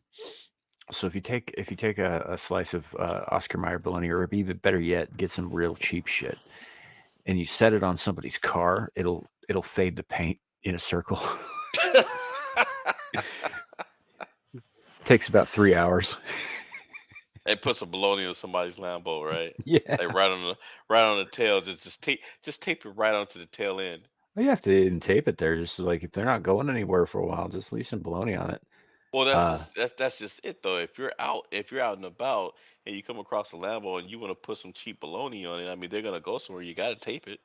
so if you take a slice of Oscar Mayer bologna, or even better yet, get some real cheap shit, and you set it on somebody's car, it'll fade the paint in a circle. Takes about 3 hours. They put some bologna on somebody's Lambo, right? Yeah, Like right on the tail. Just tape it right onto the tail end. well, you have to even tape it there. Just like if they're not going anywhere for a while, just leave some bologna on it. Well, that's Uh, just that's just it though. If you're out and about and you come across a Lambo and you want to put some cheap bologna on it, I mean they're gonna go somewhere. You gotta tape it.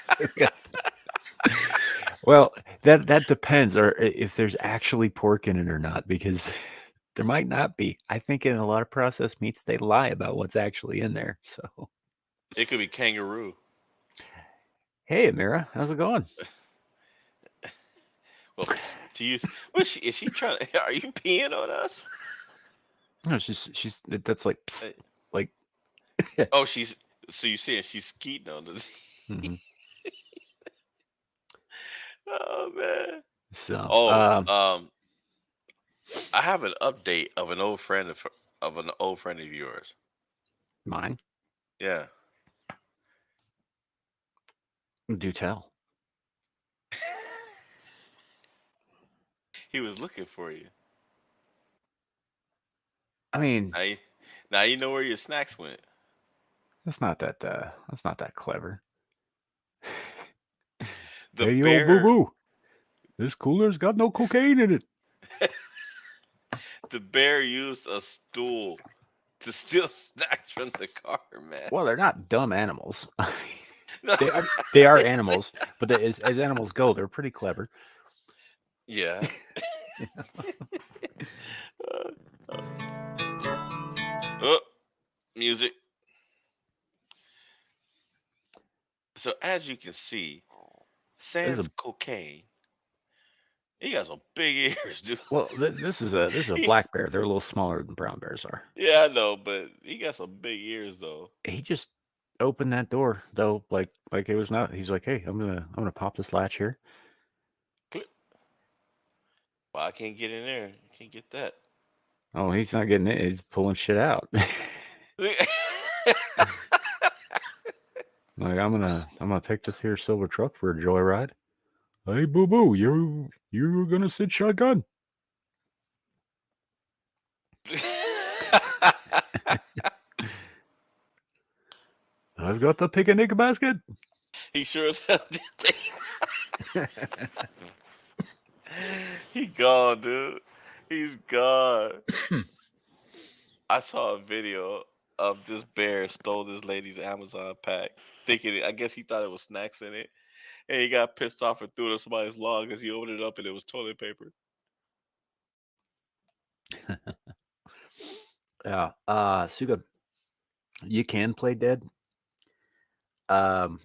Still got- well, that depends, or if there's actually pork in it or not, because there might not be. I think in a lot of processed meats they lie about what's actually in there. So, It could be kangaroo. hey, Amira, how's it going? Well, do you? What she is she trying? Are you peeing on us? No, she's that's like psst, Uh, like Oh, she's. So you saying she's skeeting on us? mhm. Oh man. So Oh, I have an update of an old friend of yours. mine. Yeah. Do tell. He was looking for you. I mean, Now you, now you know where your snacks went. that's not that clever. The Hey yo, boo bear, boo. This cooler's got no cocaine in it. the bear used a stool to steal snacks from the car, man. Well, they're not dumb animals. No. They are animals, but as animals go, they're pretty clever. Yeah. Oh, music. So as you can see, This is Sans a cocaine. He got some big ears, dude. well. This is a He- black bear. They're a little smaller than brown bears are. yeah, I know, but he got some big ears though. He just opened that door though, like it was not. He's like, hey, I'm gonna pop this latch here. Click. Well, I can't get in there. I can't get that. Oh, he's not getting it. He's pulling shit out. Like I'm gonna take this here silver truck for a joyride. Hey, boo boo, you're gonna sit shotgun. I've got the picnic basket. He sure as hell did he gone, dude. He's gone. I saw a video of this bear stole this lady's Amazon pack, thinking I guess he thought it was snacks in it, and he got pissed off and threw it on somebody's lawn because he opened it up and it was toilet paper. Yeah. Suga, you can play dead. Um,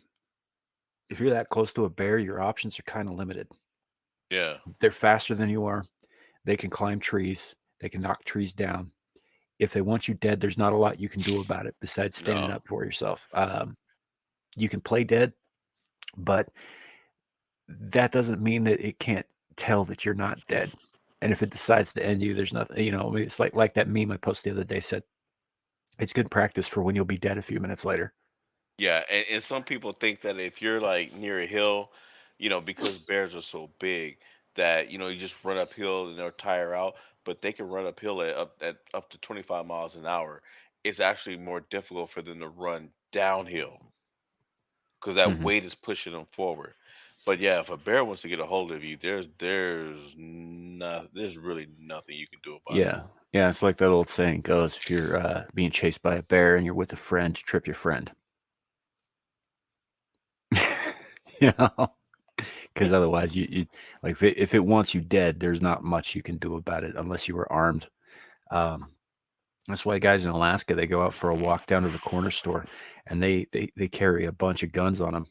if you're that close to a bear, your options are kind of limited. Yeah. They're faster than you are. They can climb trees. They can knock trees down. If they want you dead, there's not a lot you can do about it besides standing No. up for yourself. You can play dead, but that doesn't mean that it can't tell that you're not dead. And if it decides to end you, there's nothing. I mean, it's like that meme I posted the other day said, it's good practice for when you'll be dead a few minutes later. Yeah, and some people think that if you're like near a hill, because bears are so big that you just run uphill and they'll tire out, but they can run uphill at up to 25 miles an hour. It's actually more difficult for them to run downhill because that Hmm. weight is pushing them forward. But yeah, if a bear wants to get a hold of you, there's really nothing you can do about it. Yeah. Yeah. It's like that old saying goes, if you're being chased by a bear and you're with a friend, trip your friend. you know, because otherwise you like if it wants you dead, there's not much you can do about it unless you were armed. Um, that's why guys in Alaska, they go out for a walk down to the corner store and they carry a bunch of guns on them,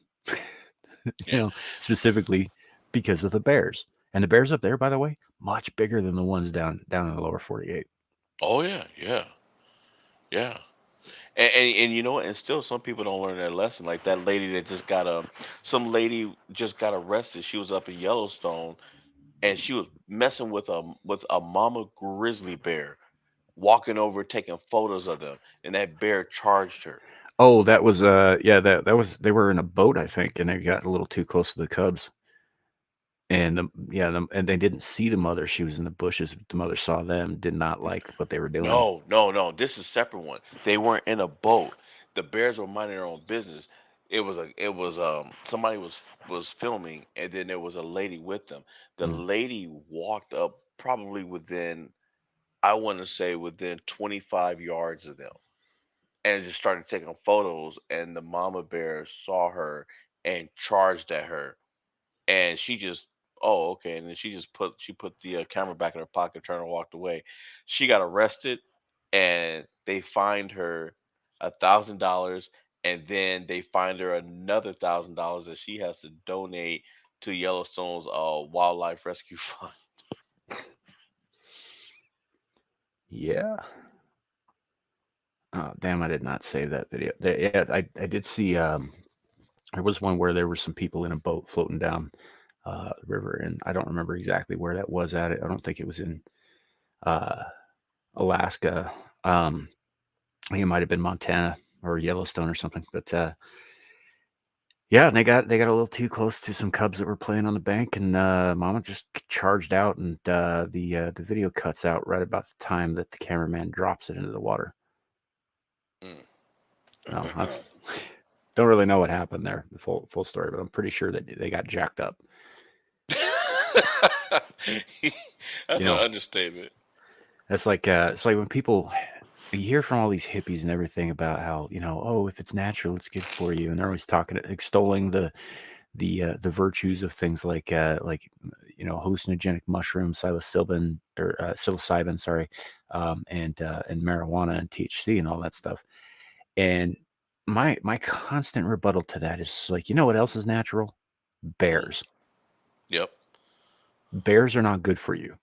Yeah. specifically because of the bears. And the bears up there, by the way, much bigger than the ones down in the lower 48. Oh yeah, yeah, yeah. And you know what? And still, some people don't learn their lesson. Like that lady that some lady just got arrested. She was up in Yellowstone, and she was messing with a mama grizzly bear, walking over, taking photos of them, and that bear charged her. Oh, that was yeah, that was they were in a boat, I think, and they got a little too close to the cubs. And and they didn't see the mother. She was in the bushes. The mother saw them, did not like what they were doing. No, no, no. This is a separate one. They weren't in a boat. The bears were minding their own business. It was somebody was filming, and then there was a lady with them. The Mm, lady walked up probably I want to say within 25 yards of them, and just started taking photos. And the mama bear saw her and charged at her, and she just, oh, okay, and then she put the camera back in her pocket, turned and walked away. She got arrested, and they fined her $1,000, and then they fined her another $1,000 that she has to donate to Yellowstone's wildlife rescue fund. Yeah. Oh, damn, I did not save that video. Yeah, I did see there was one where there were some people in a boat floating down the river, and I don't remember exactly where that was at. I don't think it was in uh, Alaska. I think it might have been Montana or Yellowstone or something. But yeah, and they got a little too close to some cubs that were playing on the bank, and Mama just charged out, and the video cuts out right about the time that the cameraman drops it into the water. Mm. No, that's don't really know what happened there, the full story, but I'm pretty sure that they got jacked up. That's You an know, understatement. that's like it's like when people you hear from all these hippies and everything about how oh, if it's natural, it's good for you, and they're always talking extolling the virtues of things like hallucinogenic mushrooms, psilocybin or psilocybin, sorry, and marijuana and THC and all that stuff. And my constant rebuttal to that is like, you know what else is natural? Bears. Yep. Bears are not good for you.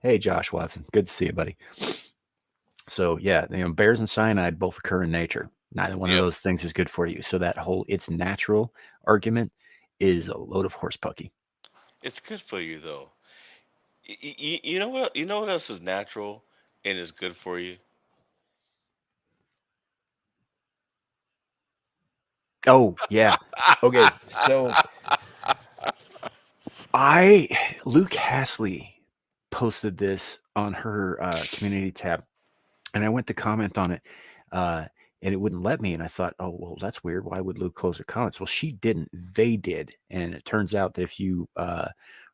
Hey, Josh Watson, good to see you, buddy. So yeah, bears and cyanide both occur in nature. Neither one of those things is good for you. So that whole "it's natural" argument is a load of horse pucky. It's good for you though. You know what? You know what else is natural and is good for you? Oh yeah. Okay. So Luke Hasley posted this on her community tab, and I went to comment on it, and it wouldn't let me. And I thought, oh well, that's weird. Why would Luke close her comments? Well, she didn't. They did, and it turns out that if you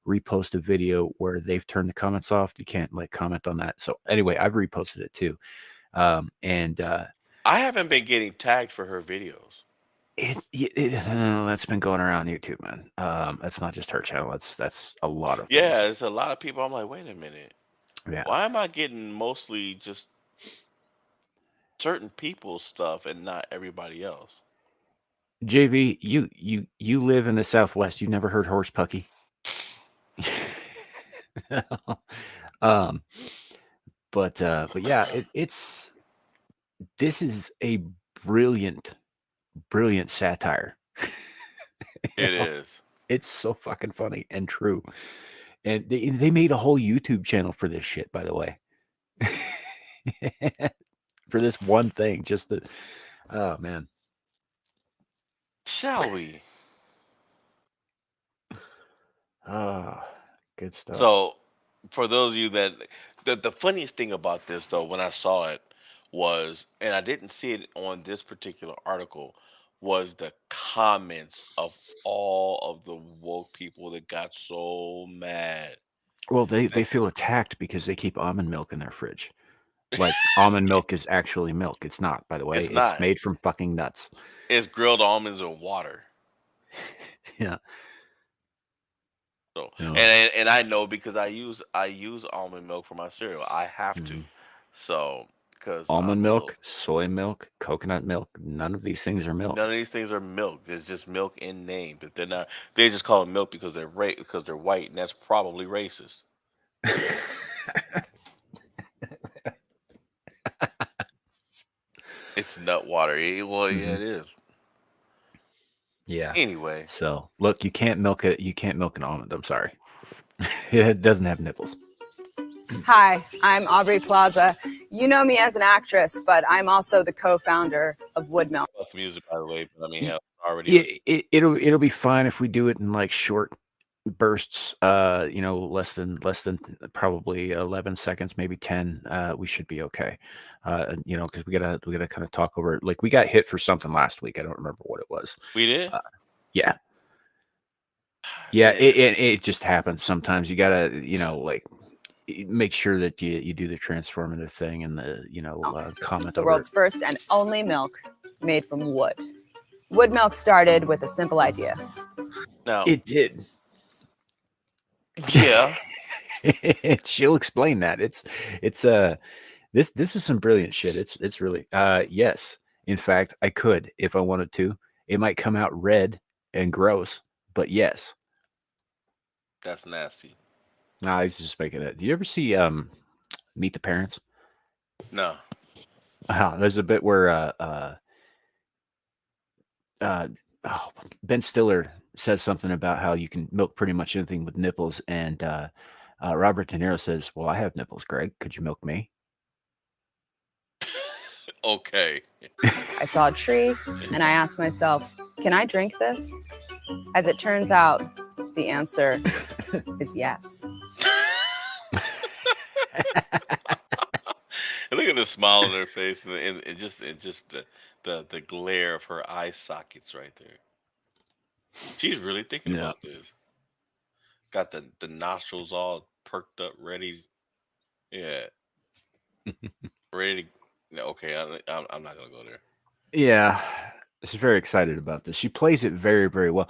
repost a video where they've turned the comments off, you can't comment on that. So anyway, I've reposted it too, and I haven't been getting tagged for her videos. That's been going around YouTube, man. That's not just her channel. That's a lot of Yeah, things. there's a lot of people. I'm like, wait a minute. Yeah. Why am I getting mostly just certain people's stuff and not everybody else? JV, you live in the Southwest. You've never heard horse pucky? um, but yeah, this is a brilliant satire. It is. It's so fucking funny and true. And they made a whole YouTube channel for this shit, by the way. For this one thing, oh man. Shall we? Oh, good stuff. So, for those of you that the funniest thing about this though, when I saw it was, and I didn't see it on this particular article, was the comments of all of the woke people that got so mad. Well, they feel attacked because they keep almond milk in their fridge. Like almond milk is actually milk. It's not, by the way. It's not. Made from fucking nuts. It's grilled almonds and water. Yeah. So and I know because I use almond milk for my cereal. I have to. So because almond milk, soy milk, coconut milk, none of these things are milk. None of these things are milk. There's just milk in name. But they're not. They just call them milk because they're white, and that's probably racist. It's nut water. Well, yeah, it is. Yeah. Anyway. So look, you can't milk it. You can't milk an almond. I'm sorry. It doesn't have nipples. Hi, I'm Aubrey Plaza. You know me as an actress, but I'm also the co-founder of Woodmill. That's music, by the way. But I mean, already. It'll be fine if we do it in like short bursts. Less than probably 11 seconds, maybe 10. We should be okay. Because we gotta kind of talk over it. Like we got hit for something last week. I don't remember what it was. We did. Yeah. Yeah. It just happens sometimes. You gotta make sure that you do the transformative thing and the comment. The world's first and only milk made from wood. Wood milk started with a simple idea. No, it did. Yeah. She'll explain that. This is some brilliant shit. It's really yes. In fact, I could if I wanted to. It might come out red and gross, but yes. That's nasty. Nah, he's just making it. Do you ever see Meet the Parents? No. There's a bit where uh, oh, Ben Stiller says something about how you can milk pretty much anything with nipples, and Robert De Niro says, "Well, I have nipples, Greg. Could you milk me?" Okay. I saw a tree and I asked myself, can I drink this? As it turns out, the answer is yes. And look at the smile on her face, and just the glare of her eye sockets right there. She's really thinking Yeah. about this. Got the nostrils all perked up, ready. Yeah, ready to. No, okay, I'm not gonna go there. Yeah, she's very excited about this. She plays it very, very well.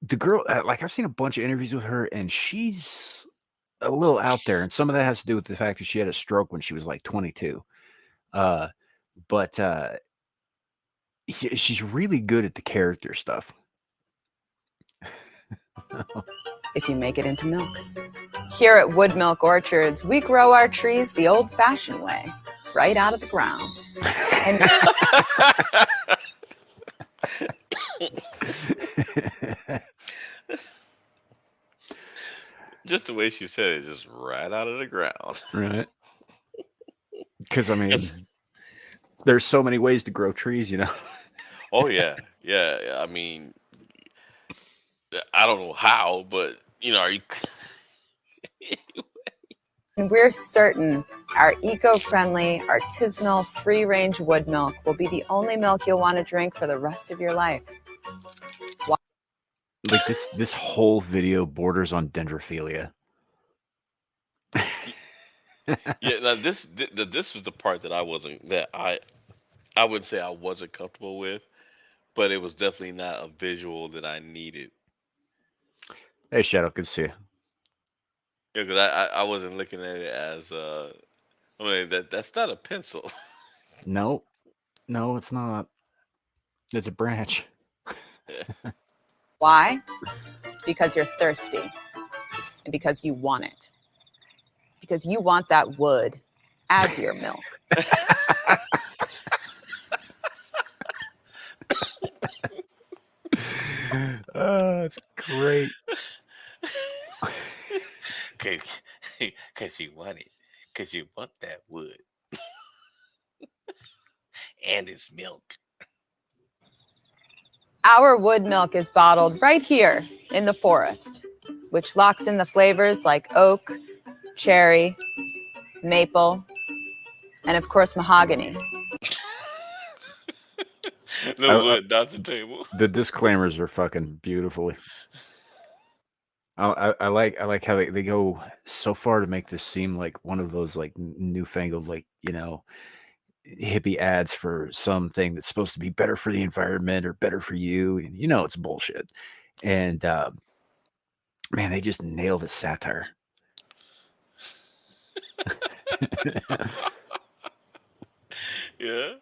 The girl, like I've seen a bunch of interviews with her, and she's a little out there, and some of that has to do with the fact that she had a stroke when she was like 22. Uh, but she's really good at the character stuff. If you make it into milk. Here at Wood Milk Orchards, we grow our trees the old-fashioned way, right out of the ground. And Just the way she said it, just right out of the ground. Right. Because I mean, Yes. there's so many ways to grow trees, you know. Oh yeah, yeah. I mean, I don't know how, but are you? we're certain our eco-friendly, artisanal, free-range wood milk will be the only milk you'll want to drink for the rest of your life. Like this whole video borders on dendrophilia. Yeah. Now this was the part that I would say I wasn't comfortable with, but it was definitely not a visual that I needed. Hey, Shadow, good to see you. Yeah, because I wasn't looking at it as I mean that's not a pencil. No, no, it's not. It's a branch. Why? Because you're thirsty and because you want it. Because you want that wood as your milk. It's great. Cause you want it, cause you want that wood, and it's milk. Our wood milk is bottled right here in the forest, which locks in the flavors like oak, cherry, maple, and of course, mahogany. No wood, not the table. The disclaimers are fucking beautifully. I like how they go so far to make this seem like one of those like newfangled like hippie ads for something that's supposed to be better for the environment or better for you, and it's bullshit. And man, they just nailed the satire. Yeah.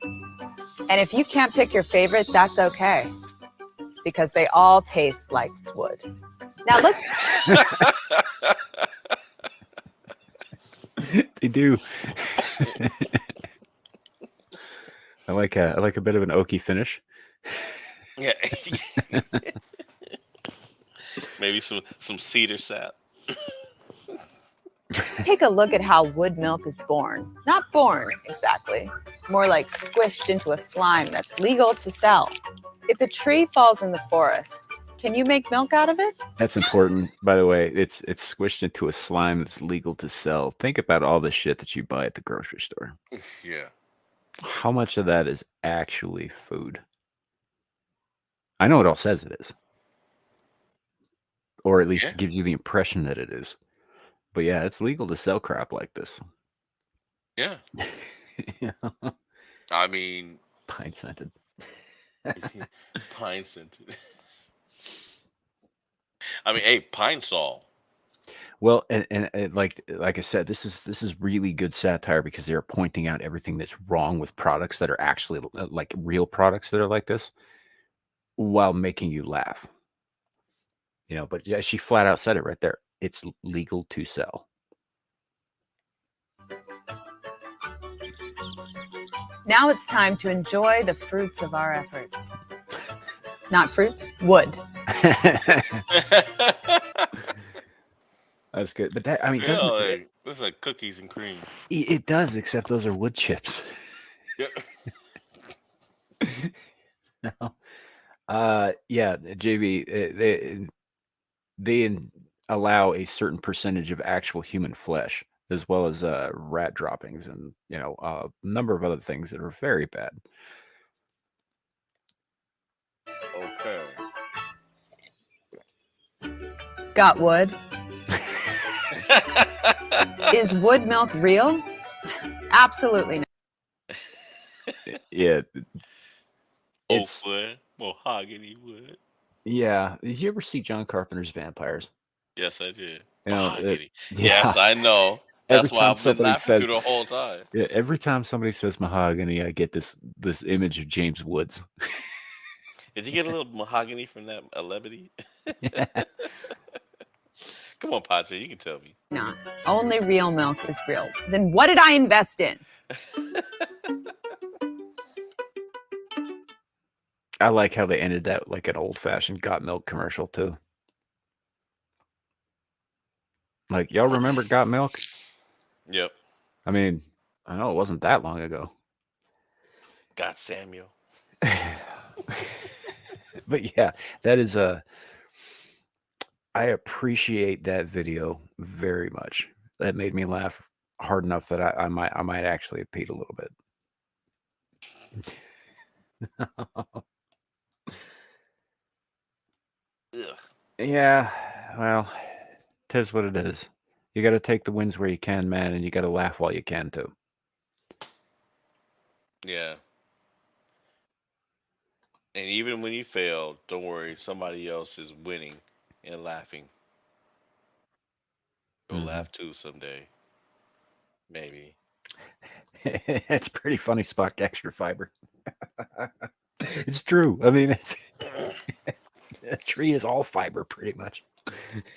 And if you can't pick your favorite, that's okay, because they all taste like wood. Now let's They do. I like a bit of an oaky finish. Yeah. Maybe some cedar sap. Let's take a look at how wood milk is born. Not born, exactly. More like squished into a slime that's legal to sell. If a tree falls in the forest, can you make milk out of it? That's important, by the way. It's squished into a slime that's legal to sell. Think about all the shit that you buy at the grocery store. Yeah. How much of that is actually food? I know it all says it is. Or at least Yeah. gives you the impression that it is. But yeah, it's legal to sell crap like this. Yeah. Yeah. I mean, Pine scented. pine scented. I mean, hey, pine sol. Well, and like I said, this is really good satire because they're pointing out everything that's wrong with products that are actually like real products that are like this, while making you laugh. But yeah, she flat out said it right there. It's legal to sell. Now it's time to enjoy the fruits of our efforts. Not fruits, wood. That's good. But that, I mean, Yeah, doesn't it, like it's like cookies and cream. it does, except those are wood chips. Yeah. No. Yeah, JB, they allow a certain percentage of actual human flesh, as well as rat droppings, and a number of other things that are very bad. Okay. Got wood. Is wood milk real? Absolutely not. Yeah, Oak it's wood, mahogany wood. yeah. Did you ever see John Carpenter's Vampires? Yes, I did. It, Mahogany. yeah. Yes, I know. Every That's why time I've been somebody laughing through says, the whole time. yeah, every time somebody says mahogany, I get this image of James Woods. Did you get a little mahogany from that levity? Yeah. Come on, Padre, you can tell me. Not. Only real milk is real. Then what did I invest in? I like how they ended that like an old-fashioned Got Milk commercial too. Like, y'all remember Got Milk? Yep. I mean, I know it wasn't that long ago. Got Samuel. But yeah, that is I appreciate that video very much. That made me laugh hard enough that I might actually have peed a little bit. Ugh. Yeah, well, tis what it is. You got to take the wins where you can, man, and you got to laugh while you can too. Yeah. And even when you fail, don't worry. Somebody else is winning and laughing. You'll Mhm. laugh too someday. Maybe. It's pretty funny, Spock. Extra fiber. It's true. I mean, a tree is all fiber, pretty much.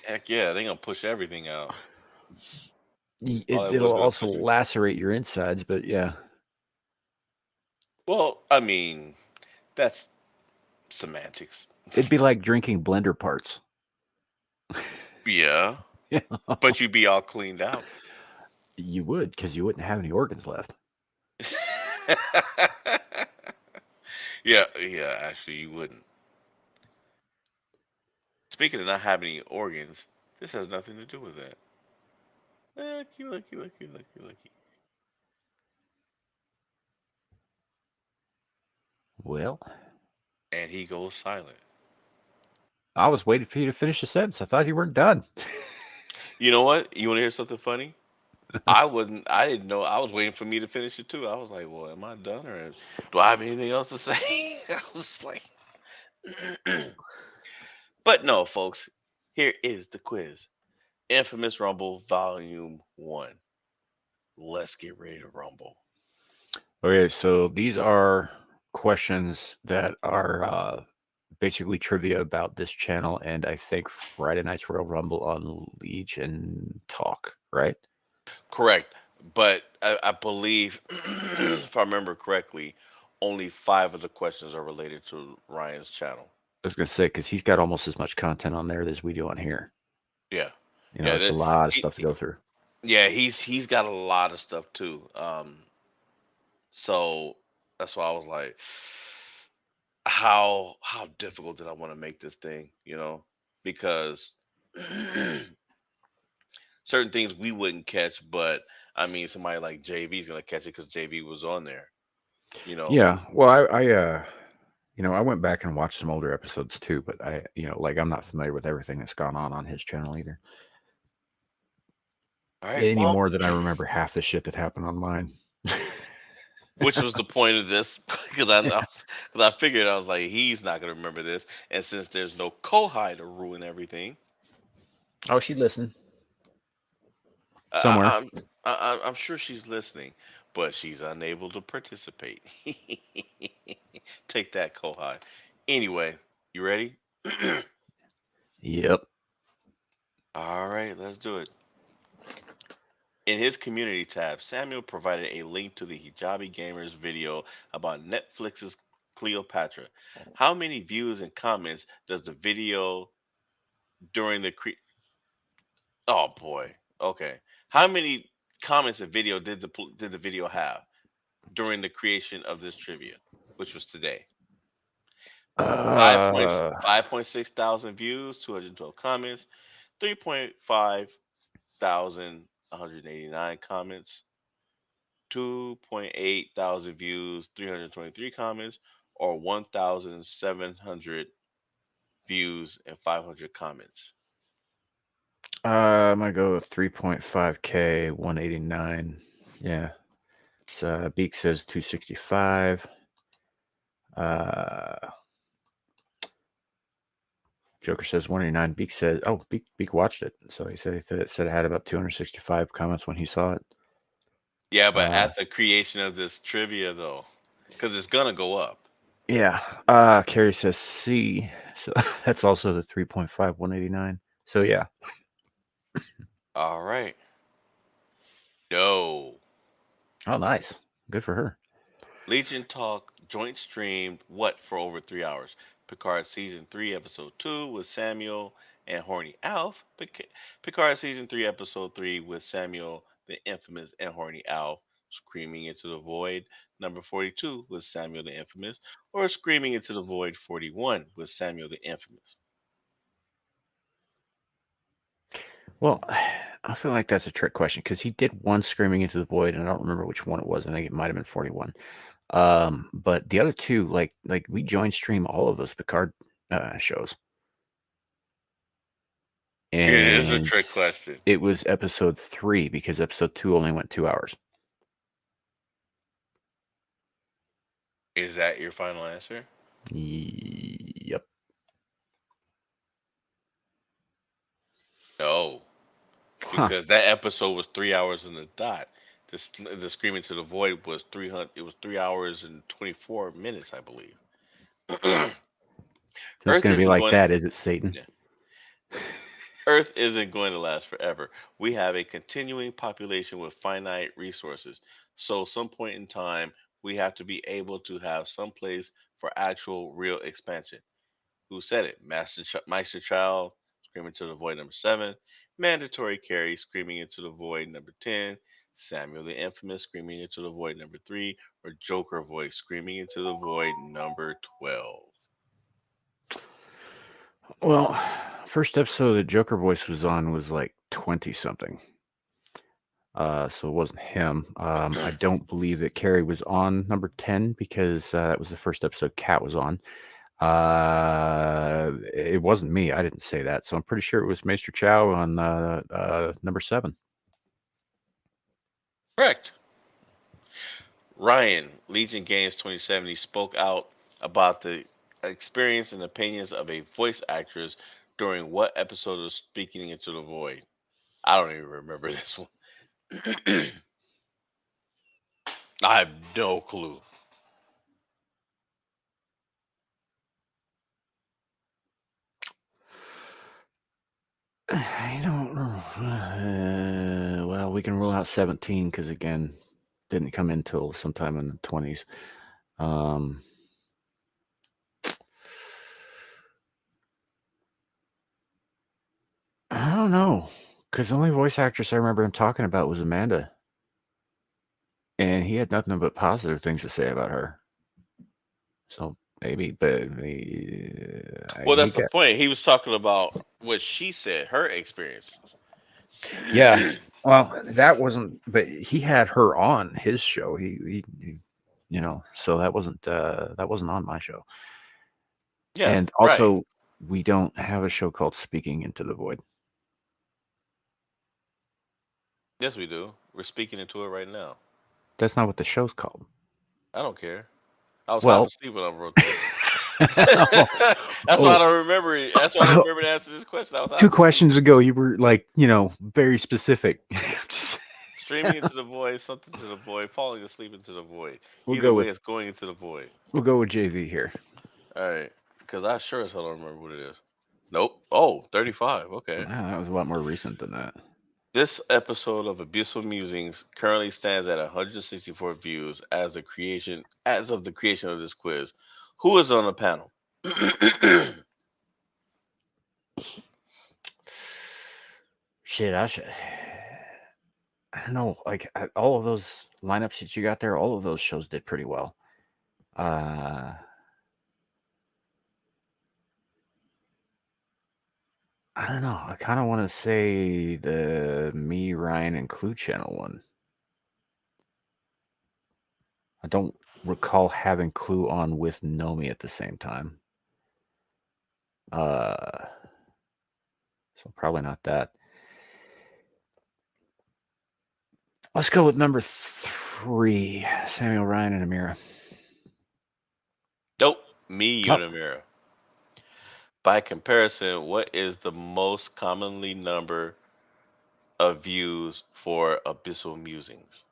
Heck yeah, they gonna push everything out. All that wood's It'll gonna also push it. lacerate your insides, but yeah. Well, I mean, that's semantics. It'd be like drinking blender parts. Yeah, Yeah. but you'd be all cleaned out. You would, because you wouldn't have any organs left. Yeah, yeah, actually, you wouldn't. Speaking of not having any organs, this has nothing to do with that. Lucky, lucky, lucky, lucky, lucky. Well, And he goes silent. I was waiting for you to finish the sentence. I thought you weren't done. You know what? You want to hear something funny? I didn't know. I was waiting for me to finish it too. I was like, well, am I done or do I have anything else to say? I was like, but no, folks. Here is the quiz. Infamous Rumble Volume 1. Let's get ready to rumble. Okay, so these are questions that are basically trivia about this channel and I think Friday Night's Royal Rumble on Legion Talk, right? Correct. But I believe, if I remember correctly, only 5 of the questions are related to Ryan's channel. I was going to say, because he's got almost as much content on there as we do on here. Yeah. It's a that, lot of he, stuff to go through. yeah, he's got a lot of stuff too. So that's why I was like, how difficult did I want to make this thing? Because certain things we wouldn't catch, but I mean, somebody like JV's gonna catch it because JV was on there. Yeah, well, I went back and watched some older episodes too, but I'm not familiar with everything that's gone on his channel either. All right, Any well, more than I remember half the shit that happened on mine. which was the point of this, because I figured I was like, he's not gonna remember this, and since there's no Kohai to ruin everything, Oh, she listened. somewhere. I'm sure she's listening, but she's unable to participate. Take that, Kohai. Anyway, you ready? Yep. All right, let's do it. In his community tab, Samuel provided a link to the Hijabi Gamers video about Netflix's Cleopatra. How many views and comments does the video during the Oh boy. Okay. How many comments and video did the video have during the creation of this trivia, which was today? Uh, 5.6 thousand views, 212 comments, 3.5 thousand 189 comments, 2.8 thousand views, 323 comments, or 1,700 views and 500 comments. I'm gonna go with 3.5K, 189. Yeah. So Beak says 265. Joker says 189. Beak says, oh, Beak watched it. So he said it had about 265 comments when he saw it. Yeah, but at the creation of this trivia, though, because it's gonna go up. Yeah. Carrie says C. So that's also the 3.5, 189. So yeah. All right. No. Oh, nice. Good for her. Legion Talk joint streamed what for over 3 hours? Picard season 3, episode 2 with Samuel and Horny Alf. Picard season 3, episode 3 with Samuel, the infamous and Horny Alf. Screaming into the Void, number 42 with Samuel the Infamous, or Screaming into the Void 41 with Samuel the Infamous. Well, I feel like that's a trick question because he did one Screaming into the Void, and I don't remember which one it was. I think it might have been 41. But the other two, like we joined stream all of those Picard shows, It is a and trick question. it was episode 3 because episode 2 only went 2 hours. Is that your final answer? Yep. No, Huh. because that episode was 3 hours in the dot. The Screaming to the Void was 300. It was 3 hours and 24 minutes, I believe. So it's Earth going to be isn't like going. that, is it, Satan? Yeah. Earth isn't going to last forever. We have a continuing population with finite resources. So, some point in time, we have to be able to have some place for actual, real expansion. Who said it? Meister Child, Screaming to the Void number 7. Mandatory Carry, Screaming into the Void number 10. Samuel the Infamous, Screaming into the Void number 3. Or Joker Voice, Screaming into the Void number 12. Well, first episode that Joker Voice was on was like 20 something. So it wasn't him. I don't believe that Carrie was on number 10 because that was the first episode Kat was on. It wasn't me. I didn't say that. So I'm pretty sure it was Maester Chow on number 7. Correct. Ryan, Legion Games 2070, spoke out about the experience and opinions of a voice actress during what episode of Speaking into the Void? I don't even remember this one. I have no clue. I don't know. Well, we can rule out 17 because, again, didn't come in till sometime in the 20s. I don't know because the only voice actress I remember him talking about was Amanda. And he had nothing but positive things to say about her. So maybe, but Well, that's the point. He was talking about what she said, her experience. Yeah. Well, that wasn't, but he had her on his show. He so that wasn't on my show. Yeah. And also, we don't have a show called Speaking into the Void. Yes, we do. We're speaking into it right now. That's not what the show's called. I don't care. I was half Well, asleep when I wrote that. That's why I Oh, don't remember it. That's why I don't remember to answer this question. I was two half asleep. questions ago, you were like, very specific. Just- Streaming into the void, something to the void, falling asleep into the void. we'll Either go way, with it's going into the void. JV here. All right, because I sure as hell don't remember what it is. Nope. Oh, 35. Okay. Wow, that was a lot more recent than that. This episode of Abyssal Musings currently stands at 164 views as of the creation of this quiz. Who is on the panel? Shit, I don't know. Like all of those lineups that you got there, all of those shows did pretty well. I don't know. I kind of want to say the Me, Ryan, and Clue Channel one. I don't recall having Clue on with Nomi at the same time. So probably not that. Let's go with number 3, Samuel, Ryan, and Amira. Nope. Me, Oh. Unamira. By comparison, what is the most commonly number of views for Abyssal Musings?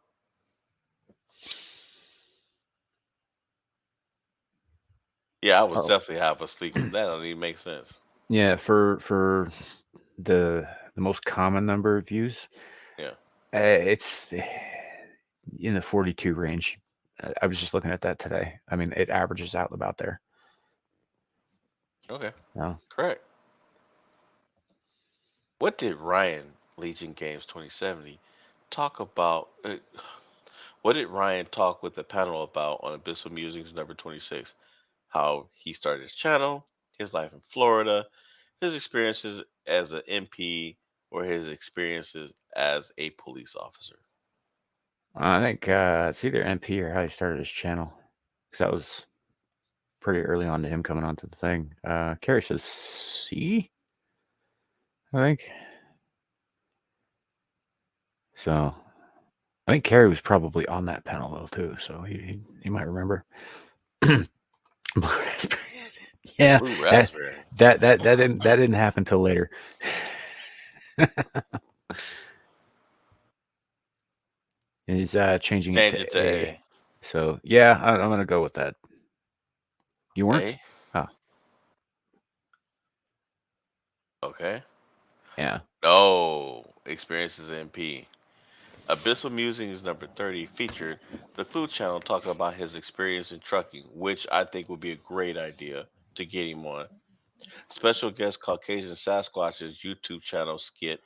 Yeah, I was Oh. definitely half asleep because that doesn't even make sense. Yeah, for the most common number of views, Yeah. it's in the 42 range. I was just looking at that today. I mean, it averages out about there. Okay. No. Correct. What did Ryan Legion Games 2070 talk about? What did Ryan talk with the panel about on Abyssal Musings number 26? How he started his channel, his life in Florida, his experiences as an MP, or his experiences as a police officer. I think it's either MP or how he started his channel. Because that was pretty early on to him coming onto the thing. Carrie says C, I think. So I think Carrie was probably on that panel though too, so he might remember. Blue raspberry. Yeah, Blue raspberry. that didn't happen till later. And he's changing it Change to it to A. A. So yeah, I'm gonna go with that. You weren't? A. Oh, Okay. yeah. No. Experiences MP. Abyssal Musings number 30 featured the Clue Channel talking about his experience in trucking, which I think would be a great idea to get him on. Special guest Caucasian Sasquatch's YouTube channel skit,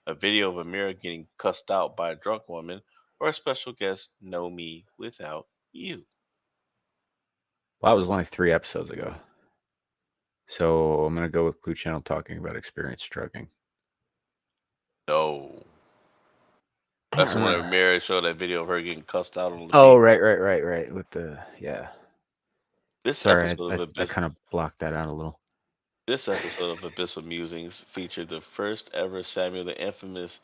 a video of Amira getting cussed out by a drunk woman, or a special guest Know Me Without You. Well, that was only 3 episodes ago. So I'm gonna go with Clue Channel talking about experience trucking. No. I don't That's when remember. Amira showed that video of her getting cussed out on the Oh, beach. right. With the This Sorry, episode of I Abyss kind of blocked that out a little. This episode of Abyssal Musings featured the first ever Samuel the Infamous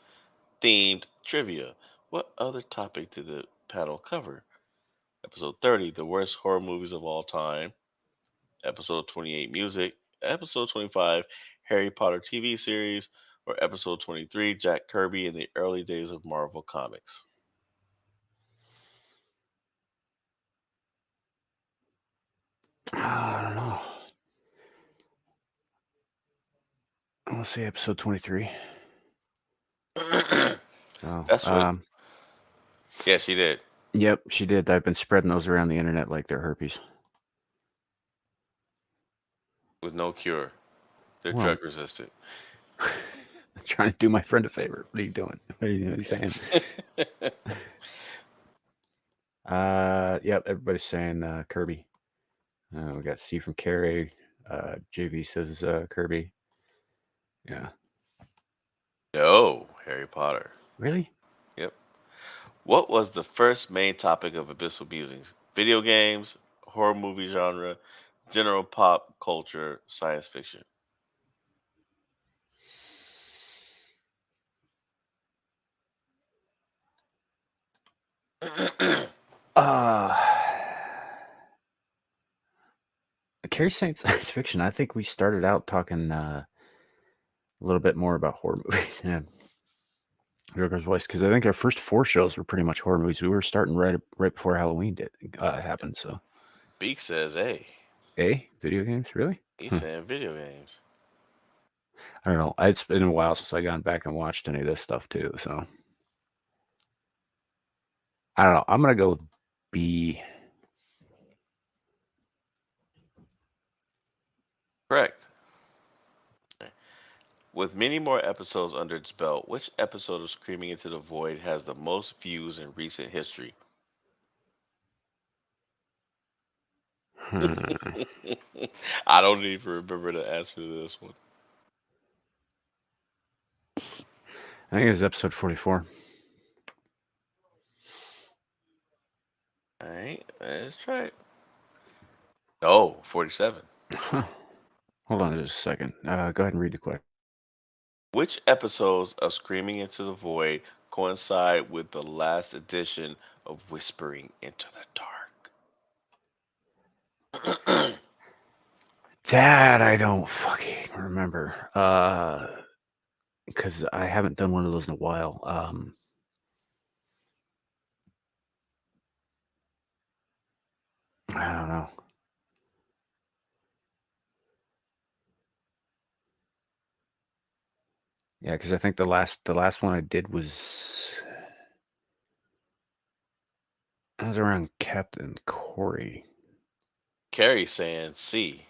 themed trivia. What other topic did the panel cover? Episode 30, the worst horror movies of all time. Episode 28, music. Episode 25, Harry Potter TV series. Or episode 23, Jack Kirby in the early days of Marvel Comics. I don't know. I want to say episode 23. Oh, That's what. Yeah, she did. Yep, she did. I've been spreading those around the internet like they're herpes. With no cure. They're Well, drug resistant. I'm trying to do my friend a favor. What are you doing? What are you saying? Yep, everybody's saying Kirby. We got C from Carrie. JV says Kirby. Yeah. No, Harry Potter. Really? Yep. What was the first main topic of Abyssal Musings? Video games, horror movie genre, general pop culture, science fiction. Uh, Carrie Saint science fiction. I think we started out talking a little bit more about horror movies. Yeah. Joker's voice, because I think our first 4 shows were pretty much horror movies. We were starting right before Halloween happened. So, Beak says, "Hey, video games, really? he fan video games." I don't know. It's been a while since I gone back and watched any of this stuff too. So, I don't know. I'm gonna go with B. Correct. With many more episodes under its belt, which episode of Screaming into the Void has the most views in recent history? Hmm. I don't even remember the answer to this one. I think it's episode 44. All right, let's try it. No, 47. Huh. Hold on just a second. Go ahead and read the question. Which episodes of Screaming into the Void coincide with the last edition of Whispering into the Dark? That I don't fucking remember. Because I haven't done one of those in a while. I don't know. Yeah, because I think the last one I did was around Captain Corey. Carrie saying C.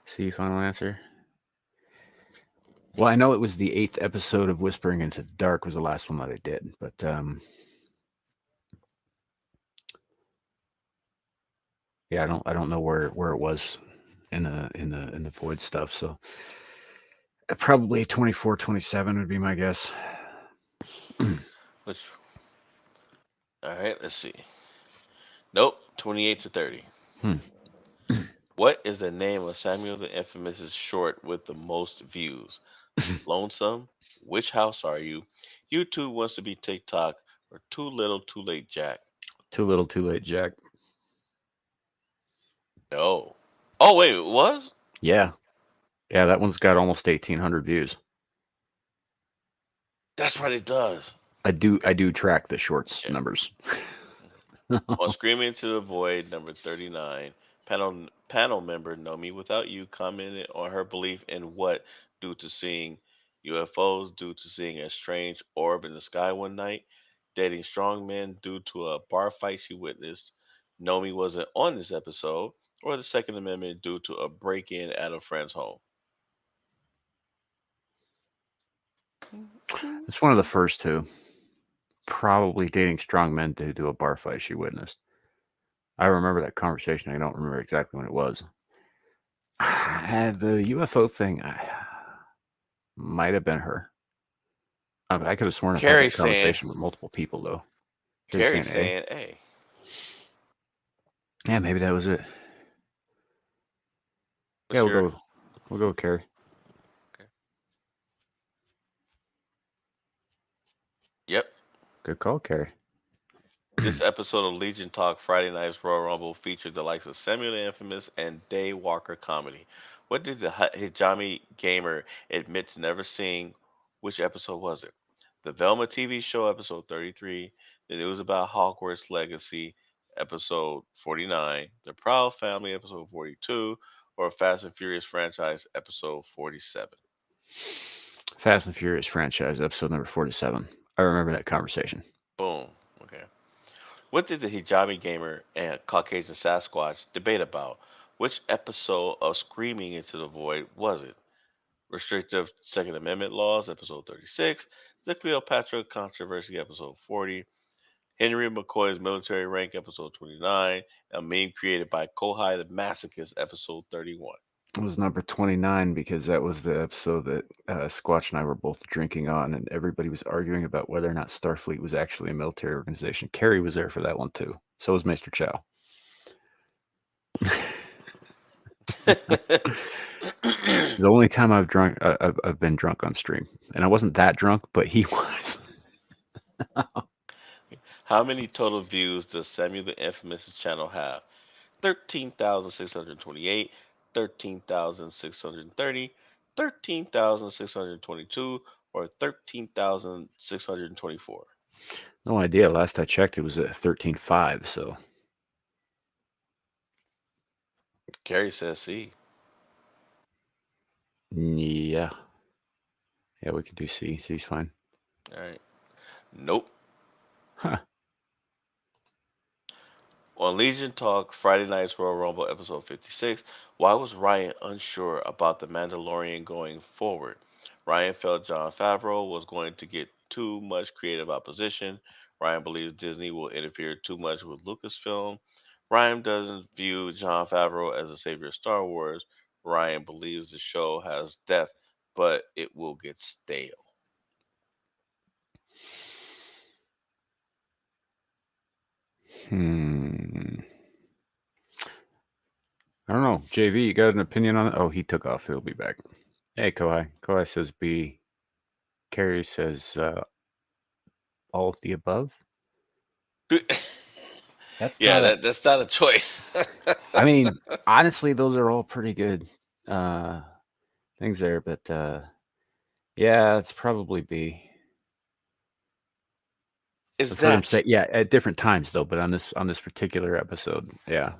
See, final answer. Well, I know it was the 8th episode of Whispering into the Dark was the last one that I did, but yeah, I don't know where it was in the void stuff. So probably 24, 27 would be my guess. Which, all right, let's see. Nope, 28 to 30. Hmm. What is the name of Samuel the Infamous's short with the most views? Lonesome? Which house are you? You two wants to be TikTok or Too Little, Too Late, Jack? Too little, too late, Jack. No. Oh wait, it was? Yeah, that one's got almost 1,800 views. That's right, it does. I do track the shorts Yeah. numbers. On Screaming into the Void, number 39, panel member Nomi Without You commented on her belief in what due to seeing UFOs, due to seeing a strange orb in the sky one night, dating strong men due to a bar fight she witnessed. Nomi wasn't on this episode, or the Second Amendment due to a break in at a friend's home. It's one of the first two. Probably dating strong men due to a bar fight she witnessed. I remember that conversation. I don't remember exactly when it was. The UFO thing might have been her. I could have sworn I've had Carrie that saying, conversation with multiple people, though. Carrie saying A. saying, hey, Yeah, maybe that was it. what's Yeah, your we'll go with Carrie. Yep. Good call, Carrie. This episode of Legion Talk Friday Night's Royal Rumble featured the likes of Samuel the Infamous and Day Walker comedy. What did the Hijami gamer admit to never seeing? Which episode was it? The Velma TV show, episode 33. The news about Hogwarts Legacy, episode 49. The Proud Family, episode 42. Or Fast and Furious franchise, episode 47. Fast and Furious franchise, episode number 47. I remember that conversation. Boom. Okay. What did the Hijabi Gamer and Caucasian Sasquatch debate about? Which episode of Screaming into the Void was it? Restrictive Second Amendment Laws, episode 36. The Cleopatra Controversy, episode 40. Henry McCoy's Military Rank, episode 29. A meme created by Kohai the Masochist, episode 31. It was number 29 because that was the episode that Squatch and I were both drinking on, and everybody was arguing about whether or not Starfleet was actually a military organization. Carrie was there for that one too. So was Mr. Chow. The only time I've been drunk on stream, and I wasn't that drunk, but he was. How many total views does Samuel the Infamous' channel have? 13,628, 13,630, 13,622, or 13,624? No idea. Last I checked, it was at 13.5. So Gary says C. yeah, yeah, we could do C. C's fine. All right. Nope. Huh. On Legion Talk, Friday Night's Royal Rumble, episode 56, why was Ryan unsure about The Mandalorian going forward? Ryan felt Jon Favreau was going to get too much creative opposition. Ryan believes Disney will interfere too much with Lucasfilm. Ryan doesn't view Jon Favreau as a savior of Star Wars. Ryan believes the show has depth, but it will get stale. Hmm. I don't know. JV, you got an opinion on it? Oh, he took off. He'll be back. Hey, Kohai. Kohai says B. Carrie says all of the above. That's Yeah, not a. that's not a choice. I mean, honestly, those are all pretty good uh, things there, but yeah, it's probably B. Is I've heard him that say yeah at different times though, but on this particular episode, yeah.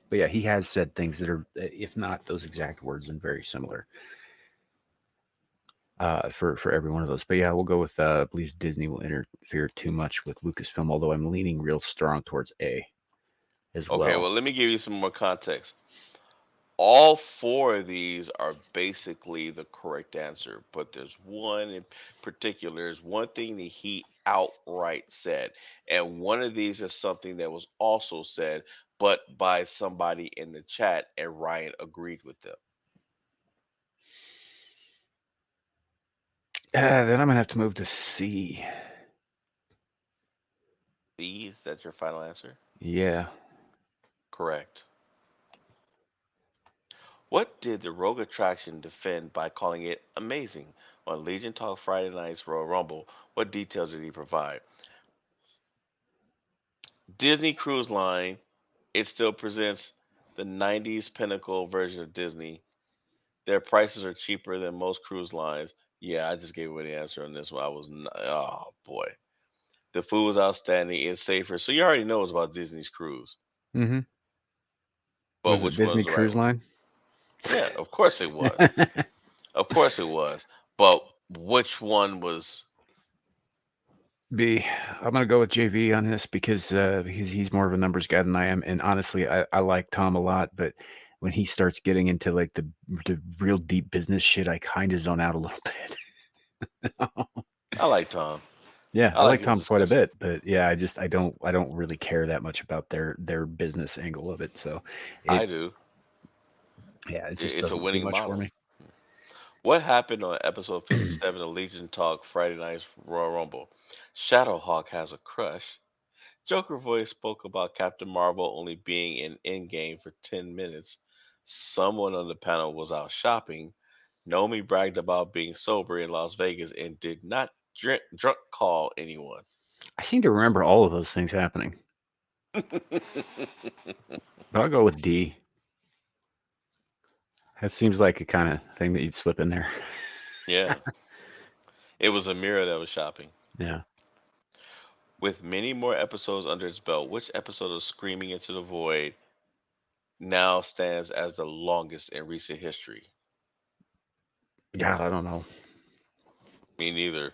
But yeah, he has said things that are, if not those exact words, and very similar for every one of those. But yeah, we'll go with believes Disney will interfere too much with Lucasfilm, although I'm leaning real strong towards A as okay? well. Well, let me give you some more context. All four of these are basically the correct answer, but there's one in particular. There's one thing that he outright said, and one of these is something that was also said, but by somebody in the chat, and Ryan agreed with them. Then I'm gonna have to move to C. C, is that your final answer? Yeah. Correct. What did the Rogue Attraction defend by calling it amazing? On Legion Talk Friday Night's Royal Rumble, what details did he provide? Disney Cruise Line, it still presents the 90s pinnacle version of Disney. Their prices are cheaper than most cruise lines. Yeah, I just gave away the answer on this one. I was not, oh boy. The food was outstanding. It's safer. So you already know it's about Disney's cruise. Mm-hmm. But Was it which one Disney was the right Cruise one? Line? Yeah, of course it was. Of course it was. But which one was B. I'm gonna go with JV on this because he's more of a numbers guy than I am, and honestly, I like Tom a lot, but when he starts getting into like the real deep business shit, I kind of zone out a little bit. I like Tom. Yeah, I I like like his Tom quite a discussion. bit, but yeah, I don't really care that much about their business angle of it. So I it do. yeah, it just It's a doesn't do winning much for model. me. What happened on episode 57 of Legion Talk Friday Night's Royal Rumble? Shadowhawk has a crush. Joker voice spoke about Captain Marvel only being in Endgame for 10 minutes. Someone on the panel was out shopping. Nomi bragged about being sober in Las Vegas and did not drunk call anyone. I seem to remember all of those things happening, but I'll go with D. That seems like a kind of thing that you'd slip in there. Yeah, it was Amira that was shopping. Yeah. With many more episodes under its belt, which episode of Screaming into the Void now stands as the longest in recent history? God, I don't know. Me neither.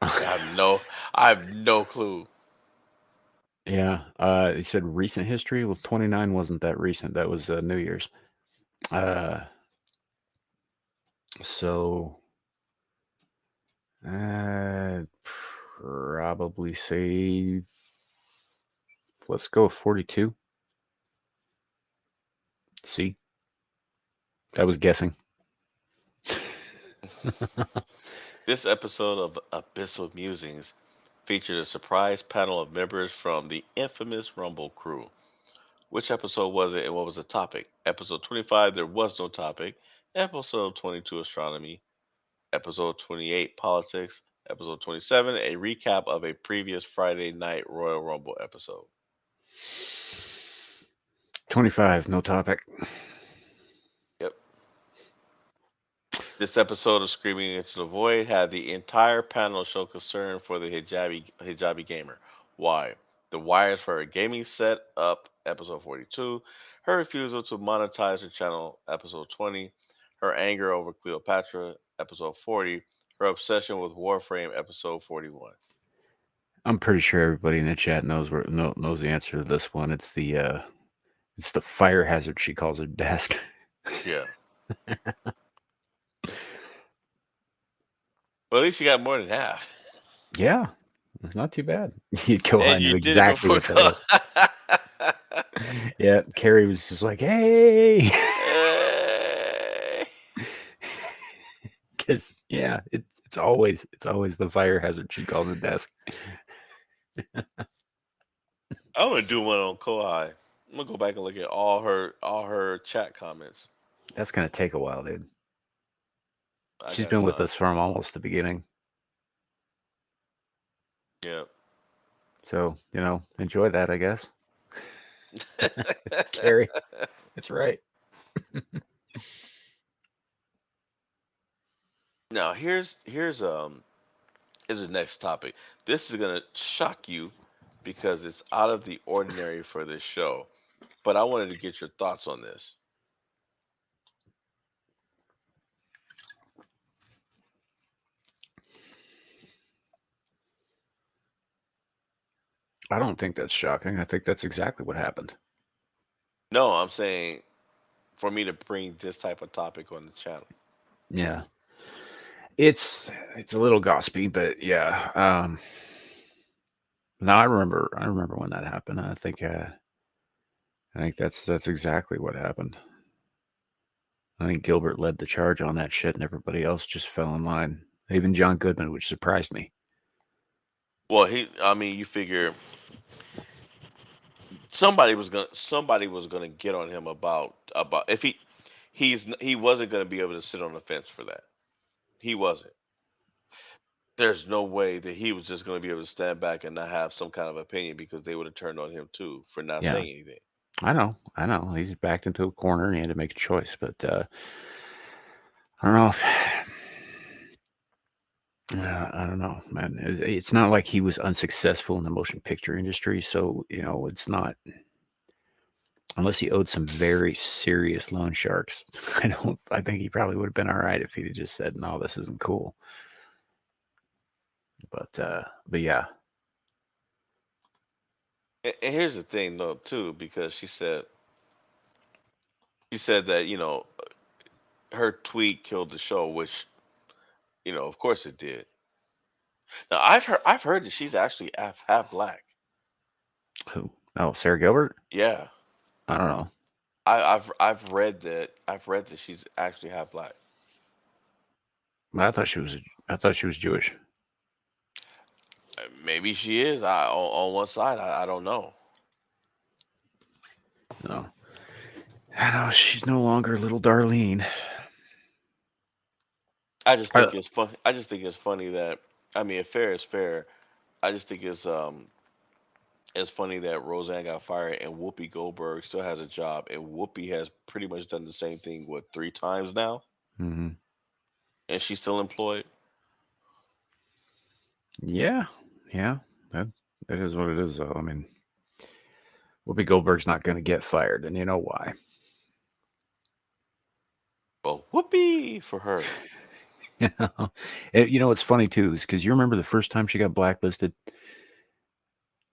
I have no clue. Yeah. You said recent history. Well, 29 wasn't that recent. That was New Year's. Uh, so probably say let's go with 42. See, I was guessing. This episode of Abyssal Musings featured a surprise panel of members from the infamous Rumble crew. Which episode was it and what was the topic? Episode 25, there was no topic. Episode 22, astronomy. Episode 28, politics. Episode 27, a recap of a previous Friday night Royal Rumble episode. 25, no topic. Yep. This episode of Screaming into the Void had the entire panel show concern for the hijabi gamer. Why? The wires for her gaming set up, episode 42. Her refusal to monetize her channel, episode 20. Her anger over Cleopatra, episode 40. Her obsession with Warframe, episode 41. I'm pretty sure everybody in the chat knows knows the answer to this one. It's the fire hazard she calls her desk. Yeah. But at least you got more than half. Yeah, it's not too bad. Go And on, you knew did it exactly before what that was. Yeah, Carrie was just like, "Hey," Hey. because yeah, it's always the fire hazard she calls a desk. I'm gonna do one on Kohai. I'm gonna go back and look at all her chat comments. That's gonna take a while, dude. I She's got been with time. us from almost the beginning, Yeah. so enjoy that, I guess. Carrie, that's right. Now here's the next topic. This is gonna shock you because it's out of the ordinary for this show. But I wanted to get your thoughts on this. I don't think that's shocking. I think that's exactly what happened. No, I'm saying for me to bring this type of topic on the channel. Yeah, it's a little gossipy, but yeah. No, I remember when that happened. I think that's exactly what happened. I think Gilbert led the charge on that shit, and everybody else just fell in line. Even John Goodman, which surprised me. Well, I mean, you figure somebody was gonna get on him about if he wasn't gonna be able to sit on the fence for that. He wasn't. There's no way that he was just gonna be able to stand back and not have some kind of opinion because they would have turned on him too for not Yeah, saying anything. I know. He's backed into a corner, and he had to make a choice. But I don't know if I don't know, man. It's not like he was unsuccessful in the motion picture industry, so it's not. Unless he owed some very serious loan sharks, I think he probably would have been all right if he'd have just said, "No, this isn't cool." But yeah, And here's the thing, though, too, because she said that her tweet killed the show, which of course it did. Now I've heard that she's actually half black. who? Oh, Sarah Gilbert. Yeah, I don't know. I've read that she's actually half black. I thought she was. I thought she was Jewish. Maybe she is. On one side, I don't know. No, I know she's no longer little Darlene. I just think it's fun. I just think it's funny that I mean, if fair is fair. I just think it's funny that Roseanne got fired and Whoopi Goldberg still has a job, and Whoopi has pretty much done the same thing 3 times now, Mm-hmm. and she's still employed. Yeah, that is what it is. Though I mean, Whoopi Goldberg's not going to get fired, and you know why? Well, whoopee for her. What's funny too is because you remember the first time she got blacklisted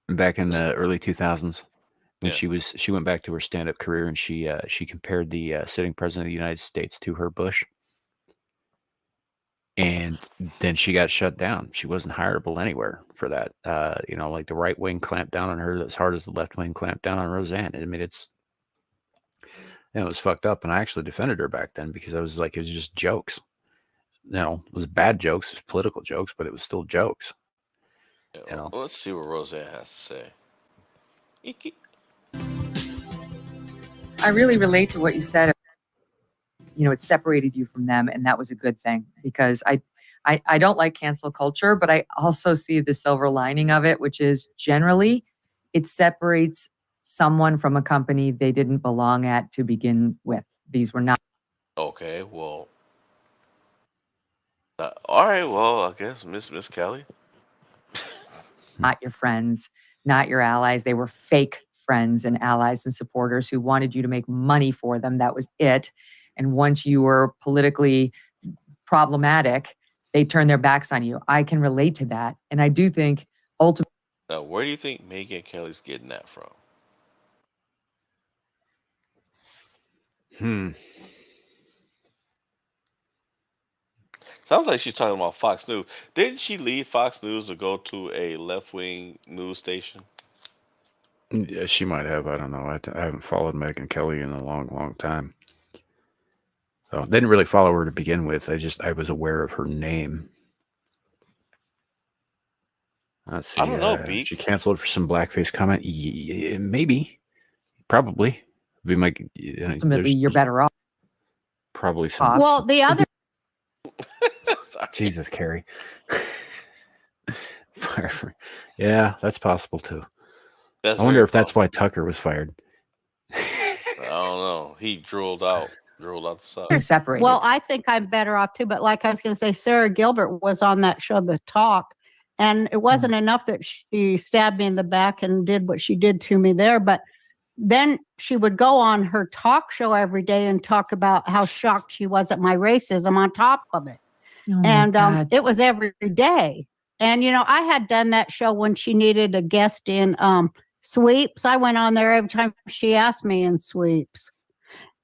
back in the early 2000s when Yeah. she went back to her stand-up career, and she compared the sitting president of the United States to her Bush, and then she got shut down. She wasn't hireable anywhere for that. Like the right wing clamped down on her as hard as the left wing clamped down on Roseanne. I mean, it was fucked up, and I actually defended her back then because I was like, it was just jokes. It was bad jokes, it was political jokes, but it was still jokes. Well, let's see what Roseanne has to say. I really relate to what you said. It separated you from them, and that was a good thing because I don't like cancel culture, but I also see the silver lining of it, which is generally it separates someone from a company they didn't belong at to begin with. These were not. Okay, well, all right. Well, I guess Miss Kelly. Not your friends, not your allies. They were fake friends and allies and supporters who wanted you to make money for them. That was it. And once you were politically problematic, they turned their backs on you. I can relate to that. And I do think ultimately. Now, where do you think Megan Kelly's getting that from? Sounds like she's talking about Fox News. Didn't she leave Fox News to go to a left-wing news station? Yeah, she might have. I don't know. I haven't followed Megyn Kelly in a long, long time. So didn't really follow her to begin with. I was aware of her name. Let's see. I don't know, She Beak. canceled for some blackface comment. Maybe, probably. Be my. Ultimately, you're better off. Probably some. Well, the other Jesus, Carrie. Yeah, that's possible too. That's I wonder very if that's possible. why Tucker was fired. I don't know. He drooled out the They're side. separated. Well, I think I'm better off too. But like I was going to say, Sarah Gilbert was on that show, The Talk, and it wasn't enough that she stabbed me in the back and did what she did to me there. But then she would go on her talk show every day and talk about how shocked she was at my racism on top of it. Oh my And God. it was every day. And, I had done that show when she needed a guest in Sweeps. I went on there every time she asked me in Sweeps.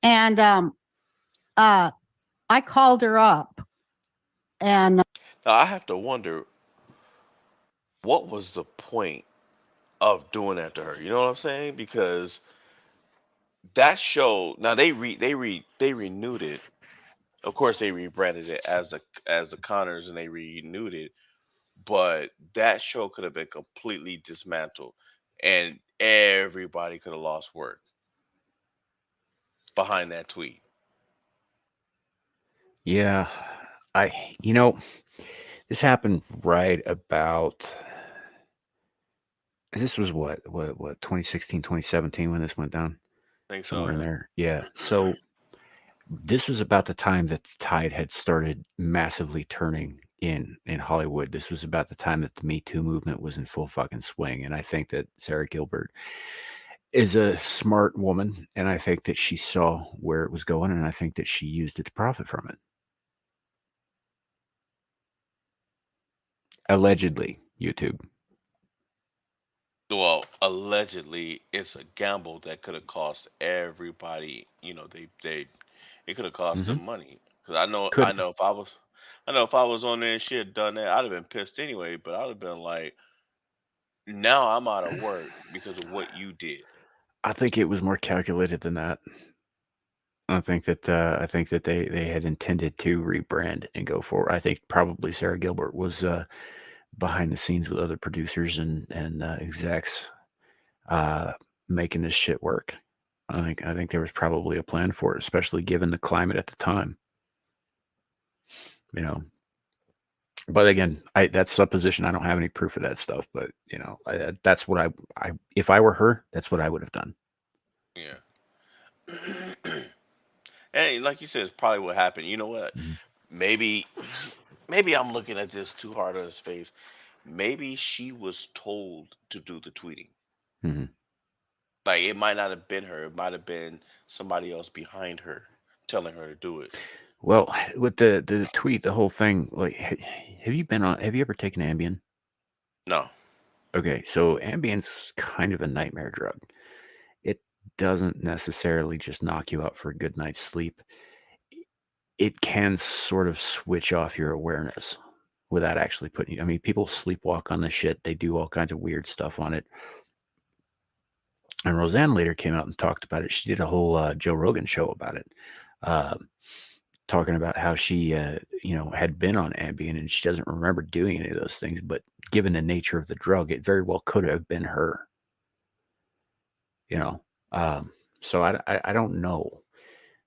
And I called her up and Now I have to wonder what was the point of doing that to her. You know what I'm saying? Because that show now they renewed it. Of course, they rebranded it as the Connors and they renewed it. But that show could have been completely dismantled, and everybody could have lost work behind that tweet. Yeah, this happened right about. This was what 2016, 2017 when this went down, Think so? somewhere in Yeah. there. Yeah. So this was about the time that the tide had started massively turning in Hollywood. This was about the time that the Me Too movement was in full fucking swing, and I think that Sarah Gilbert is a smart woman, and I think that she saw where it was going, and I think that she used it to profit from it. Allegedly, YouTube. Well, allegedly, it's a gamble that could have cost everybody. It could have cost Mm-hmm. them money. Cause I know, Could I know if I was on there and she had done that, I'd have been pissed anyway. But I'd have been like, now I'm out of work because of what you did. I think it was more calculated than that. I think that they had intended to rebrand and go forward. I think probably Sarah Gilbert was behind the scenes with other producers and execs making this shit work. I think there was probably a plan for it, especially given the climate at the time. But again, that's supposition. I don't have any proof of that stuff. But that's what I if I were her, that's what I would have done. Yeah. And like you said, it's probably what happened. You know what? Mhm. Maybe maybe I'm looking at this too hard on his face. Maybe she was told to do the tweeting. Mm-hmm. Like it might not have been her. It might have been somebody else behind her telling her to do it. Well, with the tweet, the whole thing, like, have you ever taken Ambien? No. Okay, so Ambien's kind of a nightmare drug. It doesn't necessarily just knock you out for a good night's sleep. It can sort of switch off your awareness without actually putting you. I mean, people sleepwalk on this shit. They do all kinds of weird stuff on it. And Roseanne later came out and talked about it. She did a whole Joe Rogan show about it. Talking about how she, had been on Ambien and she doesn't remember doing any of those things. But given the nature of the drug, it very well could have been her. So I don't know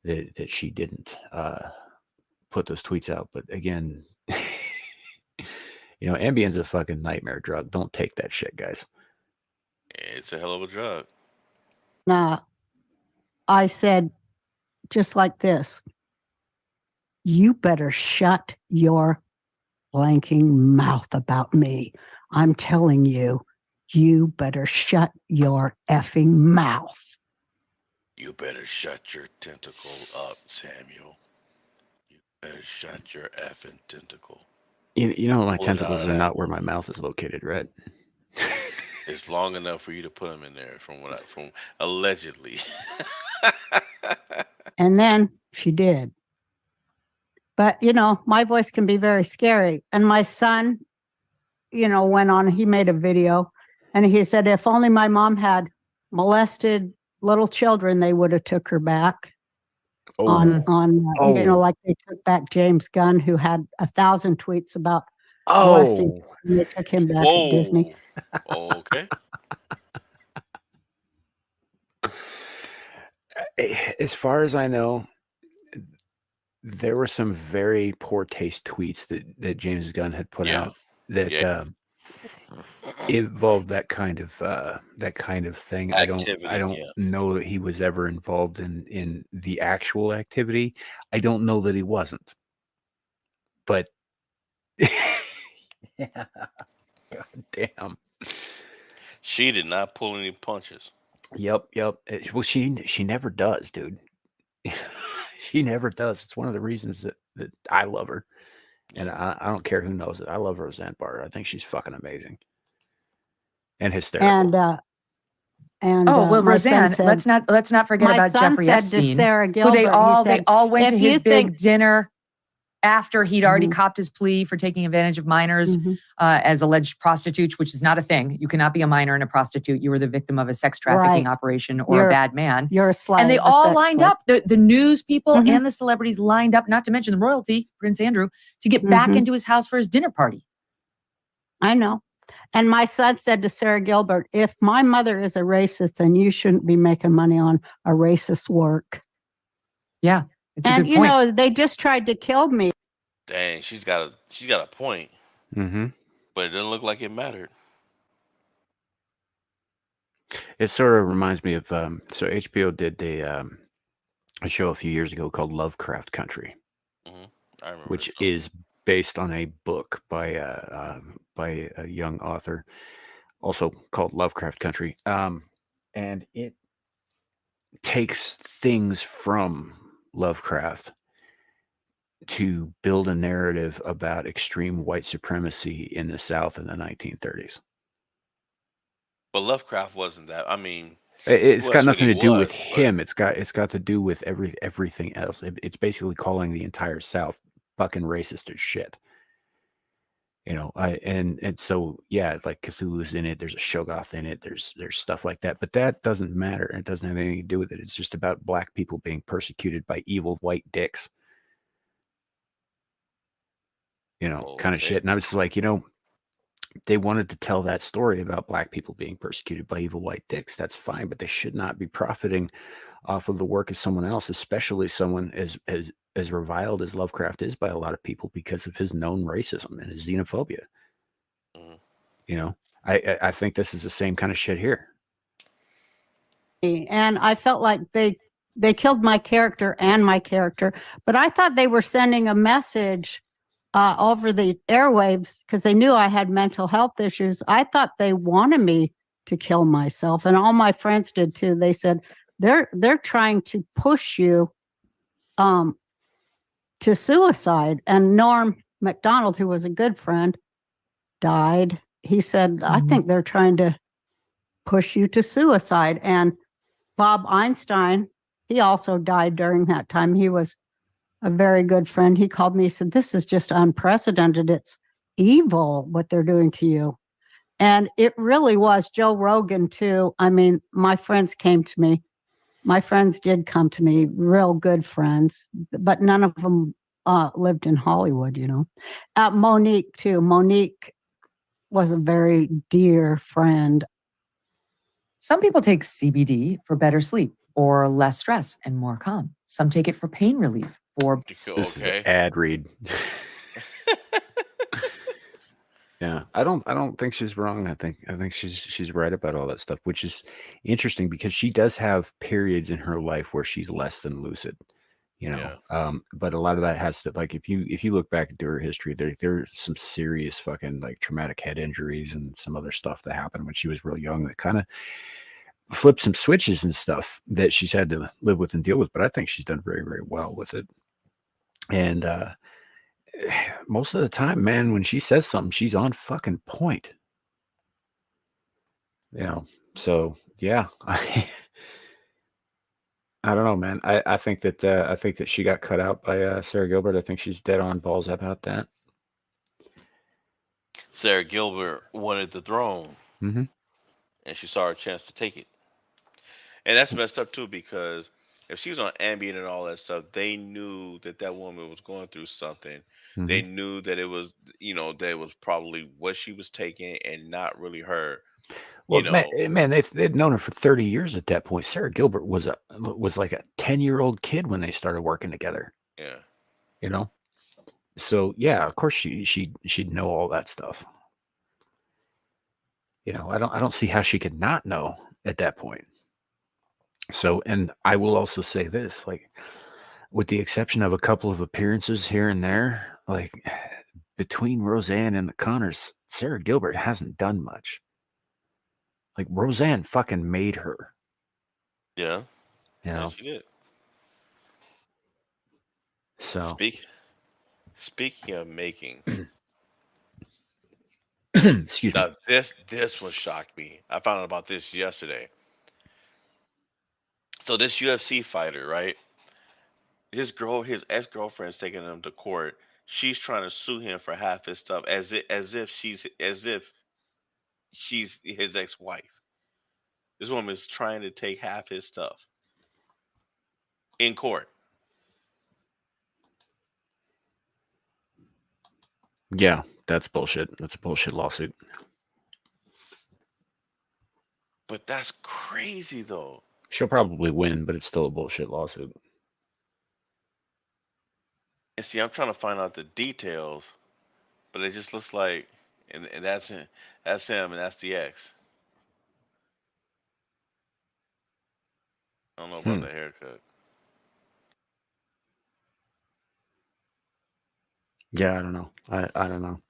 that she didn't put those tweets out. But again, Ambien's a fucking nightmare drug. Don't take that shit, guys. It's a hell of a drug. I said, just like this, you better shut your blanking mouth about me. I'm telling you, you better shut your effing mouth. You better shut your tentacle up, Samuel. You better shut your effing tentacle. You know, my Pull it out tentacles of are that. not where my mouth is located, right? It's long enough for you to put them in there, from allegedly. And then she did. But, my voice can be very scary. And my son, went on, he made a video and he said, if only my mom had molested little children, they would have took her back. On like they took back James Gunn, who had 1,000 tweets about molesting. And they took him back at Disney. Okay. As far as I know, there were some very poor taste tweets that James Gunn had put out that involved that kind of thing. Activity, I don't know that he was ever involved in the actual activity. I don't know that he wasn't. But yeah. God damn. She did not pull any punches. Yep. Well, she never does, dude. She never does. It's one of the reasons that I love her. And I don't care who knows it. I love Roseanne Barr. I think she's fucking amazing. And hysterical. Well, Roseanne, said, let's not forget about Jeffrey Epstein. Sarah Gilbert, who they all went to his big dinner after he'd already copped his plea for taking advantage of minors as alleged prostitutes, which is not a thing. You cannot be a minor and a prostitute. You were the victim of a sex trafficking operation or a bad man. You're a slave. And they all lined up. The news people and the celebrities lined up, not to mention the royalty, Prince Andrew, to get back into his house for his dinner party. I know. And my son said to Sarah Gilbert, if my mother is a racist, then you shouldn't be making money on a racist work. Yeah. And, they just tried to kill me. Dang, she's got a point. Mm-hmm. But it doesn't look like it mattered. It sort of reminds me of, so HBO did a show a few years ago called Lovecraft Country, I remember, which is based on a book by a young author, also called Lovecraft Country, and it takes things from Lovecraft to build a narrative about extreme white supremacy in the South in the 1930s. But Lovecraft wasn't that. I mean, it's got nothing to do with him. It's got to do with everything else. It's basically calling the entire South fucking racist as shit. And so yeah, like Cthulhu's in it. There's a Shoggoth in it. There's stuff like that. But that doesn't matter. It doesn't have anything to do with it. It's just about black people being persecuted by evil white dicks. Kind of shit. And I was just like, they wanted to tell that story about black people being persecuted by evil white dicks. That's fine, but they should not be profiting off of the work of someone else, especially someone as reviled as Lovecraft is by a lot of people because of his known racism and his xenophobia. I think this is the same kind of shit here. And I felt like they killed my character, but I thought they were sending a message over the airwaves because they knew I had mental health issues. I thought they wanted me to kill myself, and all my friends did too. They said they're trying to push you to suicide. And Norm MacDonald, who was a good friend, died. He said, I think they're trying to push you to suicide. And Bob Einstein, he also died during that time. He was a very good friend. He called me, he said, this is just unprecedented. It's evil what they're doing to you. And it really was. Joe Rogan too. I mean, my friends came to me. My friends did come to me, real good friends, but none of them lived in Hollywood, Monique too. Monique was a very dear friend. Some people take CBD for better sleep or less stress and more calm. Some take it for pain relief. This is an ad read. Yeah, I don't think she's wrong. I think she's right about all that stuff, which is interesting because she does have periods in her life where she's less than lucid, you know. Yeah. But a lot of that has to, like, if you look back into her history, there's some serious fucking like traumatic head injuries and some other stuff that happened when she was real young that kind of flipped some switches and stuff that she's had to live with and deal with. But I think she's done very, very well with it. And most of the time, man, when she says something, she's on fucking point. You know, so yeah, I don't know, man. I think that she got cut out by Sarah Gilbert. I think she's dead on balls about that. Sarah Gilbert wanted the throne, Hmm. and she saw her chance to take it. And that's messed up too because if she was on Ambien and all that stuff, they knew that that woman was going through something. Hmm. They knew that it was, that it was probably what she was taking and not really her. Well, You man, know, they'd known her for 30 years at that point. Sarah Gilbert was like a 10-year-old kid when they started working together. yeah. You know, so yeah, of course she'd know all that stuff. You know, I don't see how she could not know at that point. So, and I will also say this, like, with the exception of a couple of appearances here and there, like between Roseanne and the Connors, Sarah Gilbert hasn't done much. Like Roseanne fucking made her, Yeah. you Yeah, know. she did. So, Speak speaking of making, excuse me. now this one shocked me. I found out about this yesterday. So this UFC fighter, right? His ex girlfriend's taking him to court. She's trying to sue him for half his stuff, as if she's his ex wife. This woman is trying to take half his stuff in court. Yeah, that's bullshit. That's a bullshit lawsuit. But that's crazy though. She'll probably win, but it's still a bullshit lawsuit. And see, I'm trying to find out the details, but it just looks like, and that's him, and that's the ex. I don't know about Hmm. the haircut. Yeah, I don't know. I don't know.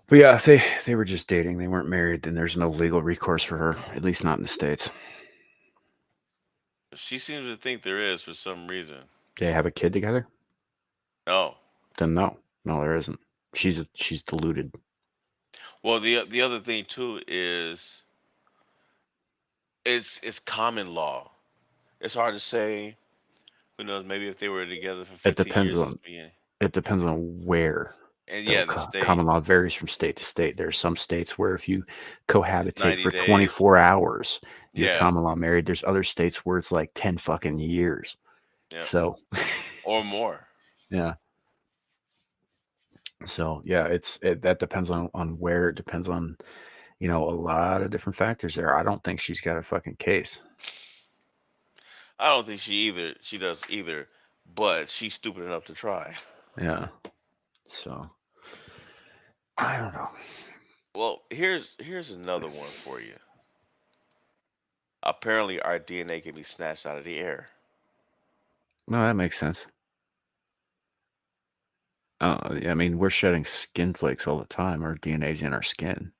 But yeah, if they were just dating, they weren't married, then there's no legal recourse for her, at least not in the States. She seems to think there is for some reason. They have a kid together? No. Then no. No, there isn't. She's deluded. Well, the other thing too is it's common law. It's hard to say. Who knows? Maybe if they were together for It 15 depends years, on it depends on where. and Though yeah, the state common law varies from state to state. There's some states where if you it's cohabitate 90 for days. 24 hours, you're Yeah, common law married. There's other states where it's like 10 fucking years. yeah, So, or more. yeah. So, yeah, that depends on where. It depends on, a lot of different factors there. I don't think she's got a fucking case. I don't think she does either, but she's stupid enough to try. Yeah. So, I don't know. Well, here's another one for you. Apparently, our DNA can be snatched out of the air. No, that makes sense. Yeah, I mean, we're shedding skin flakes all the time. Our DNA's in our skin,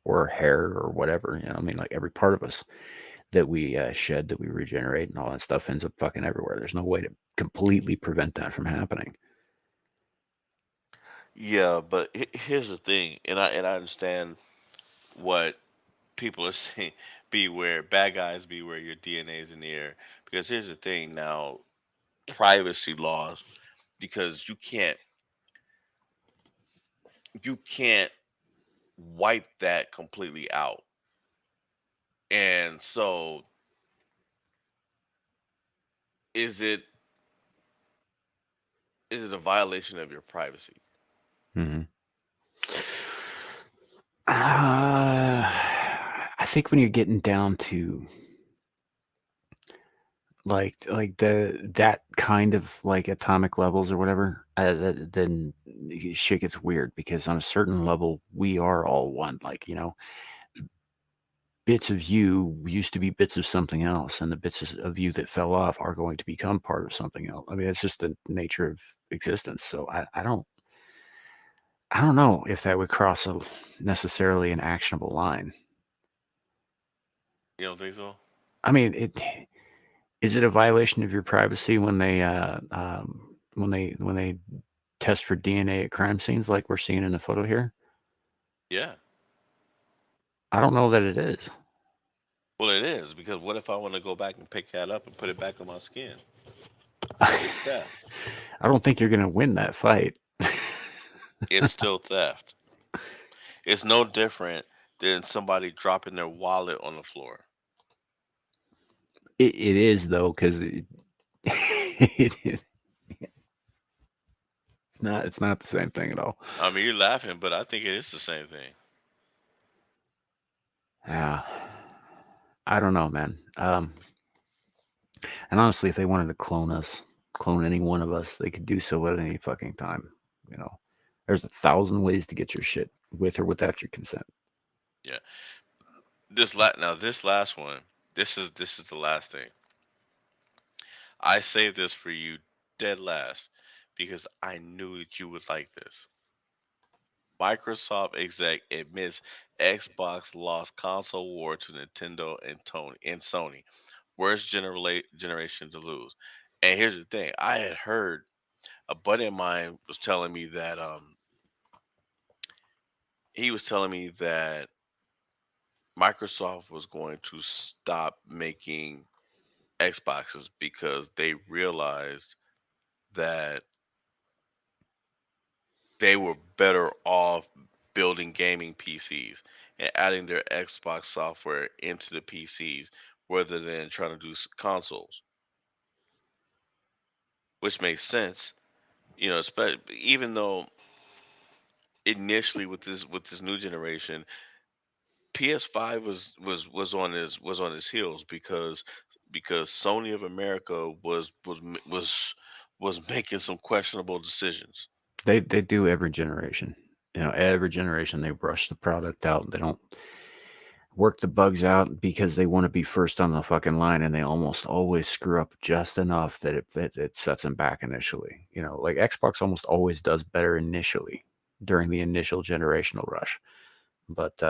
or our hair or whatever. I mean, like every part of us that we shed, that we regenerate, and all that stuff ends up fucking everywhere. There's no way to completely prevent that from happening. Yeah, but here's the thing, and I understand what people are saying. Beware, bad guys, beware. Your DNA is in the air. Because here's the thing now, privacy laws. Because you can't wipe that completely out. And so, is it is it a violation of your privacy? Hmm. I think when you're getting down to like that kind of like atomic levels or whatever, then shit gets weird because on a certain level we are all one. Like, bits of you used to be bits of something else, and the bits of you that fell off are going to become part of something else. I mean, it's just the nature of existence. So I don't know if that would cross necessarily an actionable line. You don't think so? I mean, is it a violation of your privacy when they when they test for DNA at crime scenes like we're seeing in the photo here? Yeah. I don't know that it is. Well, it is, because what if I want to go back and pick that up and put it back on my skin? It's theft. I don't think you're going to win that fight. It's still theft. It's no different than somebody dropping their wallet on the floor. It is though, because it's not the same thing at all. I mean, you're laughing, but I think it is the same thing. Yeah, I don't know, man. And honestly, if they wanted to clone any one of us, they could do so at any fucking time. There's 1,000 ways to get your shit with or without your consent. Yeah. This last one. This is the last thing. I saved this for you, dead last, because I knew that you would like this. Microsoft exec admits Xbox lost console war to Nintendo and Sony. Worst generation to lose. And here's the thing: I had heard a buddy of mine was telling me that he was telling me that Microsoft was going to stop making Xboxes because they realized that they were better off building gaming PCs and adding their Xbox software into the PCs rather than trying to do consoles, which makes sense. Even though initially with this new generation, PS5 was on his heels because Sony of America was making some questionable decisions. They do every generation. Every generation they rush the product out. They don't work the bugs out because they want to be first on the fucking line, and they almost always screw up just enough that it sets them back initially. Like Xbox almost always does better initially during the initial generational rush. But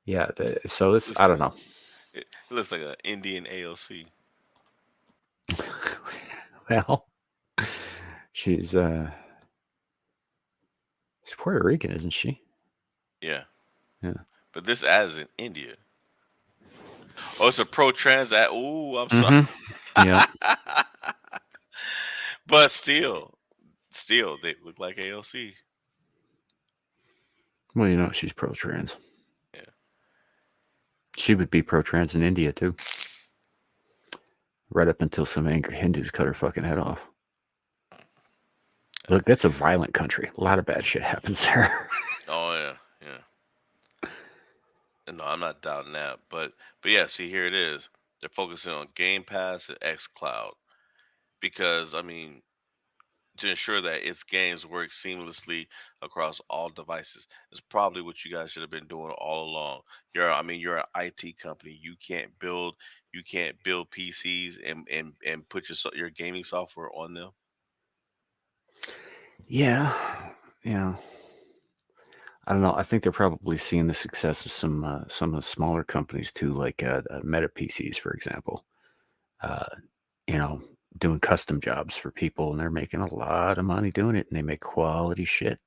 yeah, so it's I don't know. It looks like an Indian AOC. Well, she's Puerto Rican, isn't she? Yeah. Yeah. But this ad is in India. Oh, it's a pro-trans ad. Ooh, I'm sorry. Yeah. But still, they look like AOC. Well, she's pro-trans. Yeah. She would be pro-trans in India too. Right up until some angry Hindus cut her fucking head off. Look, that's a violent country. A lot of bad shit happens there. Oh yeah. And no, I'm not doubting that. But yeah, see, here it is. They're focusing on Game Pass and xCloud because to ensure that its games work seamlessly across all devices. It's probably what you guys should have been doing all along. You're an IT company. You can't build PCs and put your gaming software on them. Yeah. I don't know. I think they're probably seeing the success of some of the smaller companies too, like Meta PCs, for example. Doing custom jobs for people, and they're making a lot of money doing it, and they make quality shit.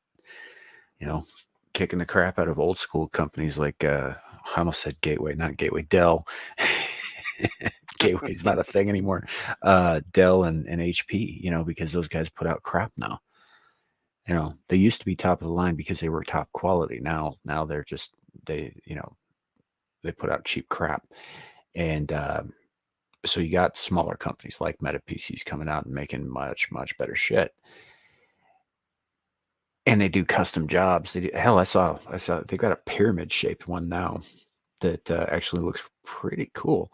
Kicking the crap out of old school companies like I almost said Gateway, not Gateway, Dell. Gateway's not a thing anymore. Dell and HP, because those guys put out crap now. They used to be top of the line because they were top quality. Now they're just they put out cheap crap, and so you got smaller companies like Meta PCs coming out and making much better shit. And they do custom jobs. Hell, I saw they got a pyramid shaped one now that actually looks pretty cool.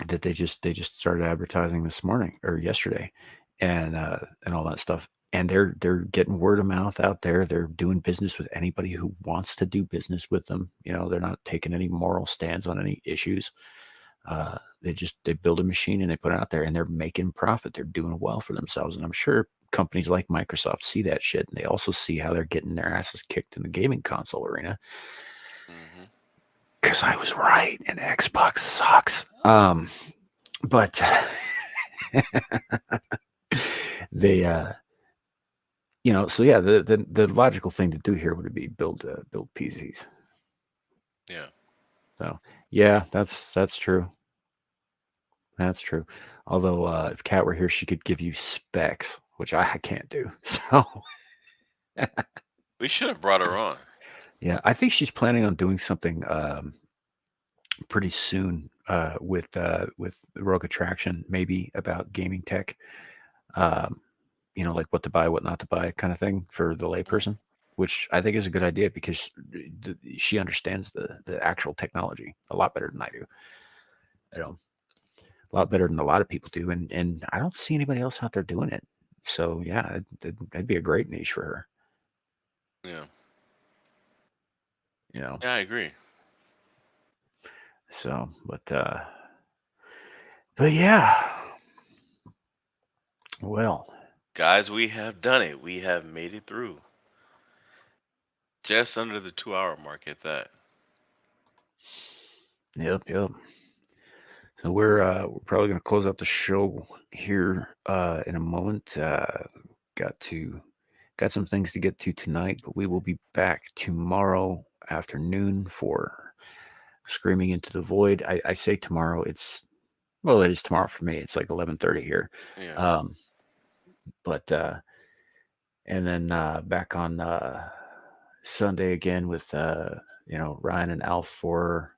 that they just started advertising this morning or yesterday, and all that stuff. And they're getting word of mouth out there. They're doing business with anybody who wants to do business with them. They're not taking any moral stands on any issues. They build a machine and they put it out there, and they're making profit. They're doing well for themselves, and I'm sure companies like Microsoft see that shit, and they also see how they're getting their asses kicked in the gaming console arena. Because I was right, and Xbox sucks. But they, so yeah, the logical thing to do here would be build PCs. Yeah. So yeah, that's true. That's true. Although if Kat were here, she could give you specs, which I can't do. So We should have brought her on. yeah, I think she's planning on doing something pretty soon with Rogue Attraction, maybe about gaming tech. Like what to buy, what not to buy, kind of thing for the layperson, which I think is a good idea because she understands the actual technology a lot better than I do. A lot better than a lot of people do, and I don't see anybody else out there doing it. So yeah, that'd be a great niche for her. Yeah. Yeah, I agree. So, but yeah. Well, guys, we have done it. We have made it through. Just under the 2-hour mark at that. Yep. So we're probably going to close out the show here in a moment. Got some things to get to tonight, but we will be back tomorrow afternoon for Screaming into the Void. I say tomorrow. It is tomorrow for me. It's like 11:30 here. Yeah. But and then back on Sunday again with Ryan and Alf for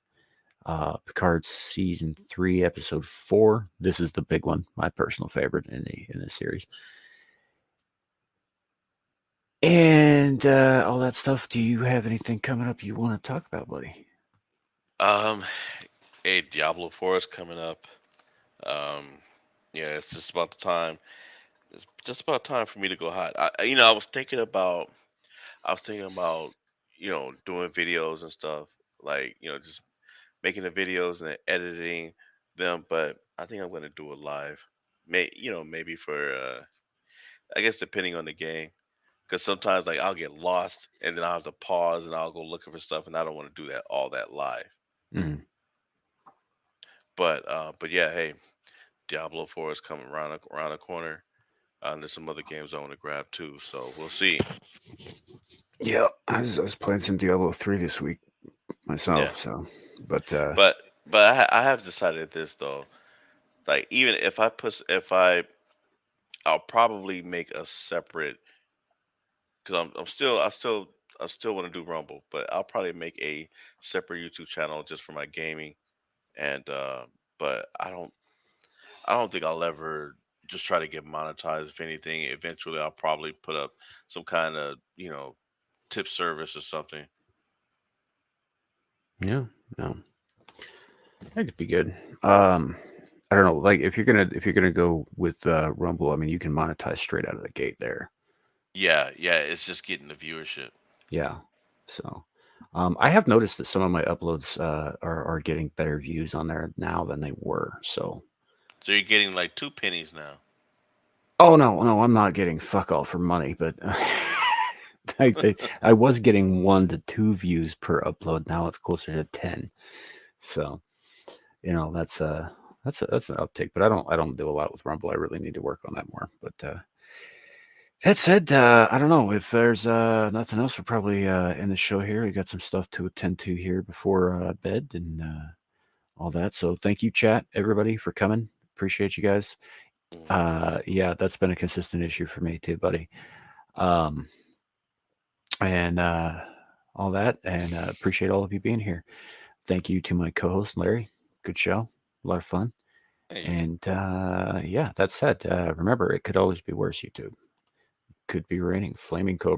Picard season 3, episode 4. This is the big one, my personal favorite in the series. And all that stuff. Do you have anything coming up you want to talk about, buddy? A Diablo 4 is coming up. Yeah, it's just about the time. It's just about time for me to go hot. I was thinking about doing videos and stuff, like, just making the videos and then editing them, but I think I'm gonna do it live. Maybe for I guess depending on the game, because sometimes like I'll get lost and then I'll have to pause and I'll go looking for stuff, and I don't want to do that all that live. Mm. But yeah, hey, Diablo 4 is coming around the corner. There's some other games I want to grab too, so we'll see. Yeah, I was playing some Diablo 3 this week myself. Yeah. So, but But I have decided this though. Like, even I'll probably make a separate, because I still want to do Rumble, but I'll probably make a separate YouTube channel just for my gaming, and but I don't think I'll ever just try to get monetized. If anything, eventually I'll probably put up some kind of tip service or something. yeah, no, that could be good. I don't know, like if you're gonna go with Rumble, I mean, you can monetize straight out of the gate there. Yeah, it's just getting the viewership. Yeah. So, I have noticed that some of my uploads are getting better views on there now than they were. So you're getting like 2 pennies now. oh no, I'm not getting fuck all for money, but I was getting 1 to 2 views per upload. Now it's closer to 10. So that's an uptick. But I don't do a lot with Rumble. I really need to work on that more. But that said, I don't know if there's nothing else. We're probably in the show here. We got some stuff to attend to here before bed and all that. So thank you, chat, everybody, for coming. Appreciate you guys. Yeah, that's been a consistent issue for me too, buddy. And all that, and appreciate all of you being here. Thank you to my co-host Larry. Good show, a lot of fun. Hey. And yeah, that said, remember, it could always be worse. YouTube could be raining flaming cobras.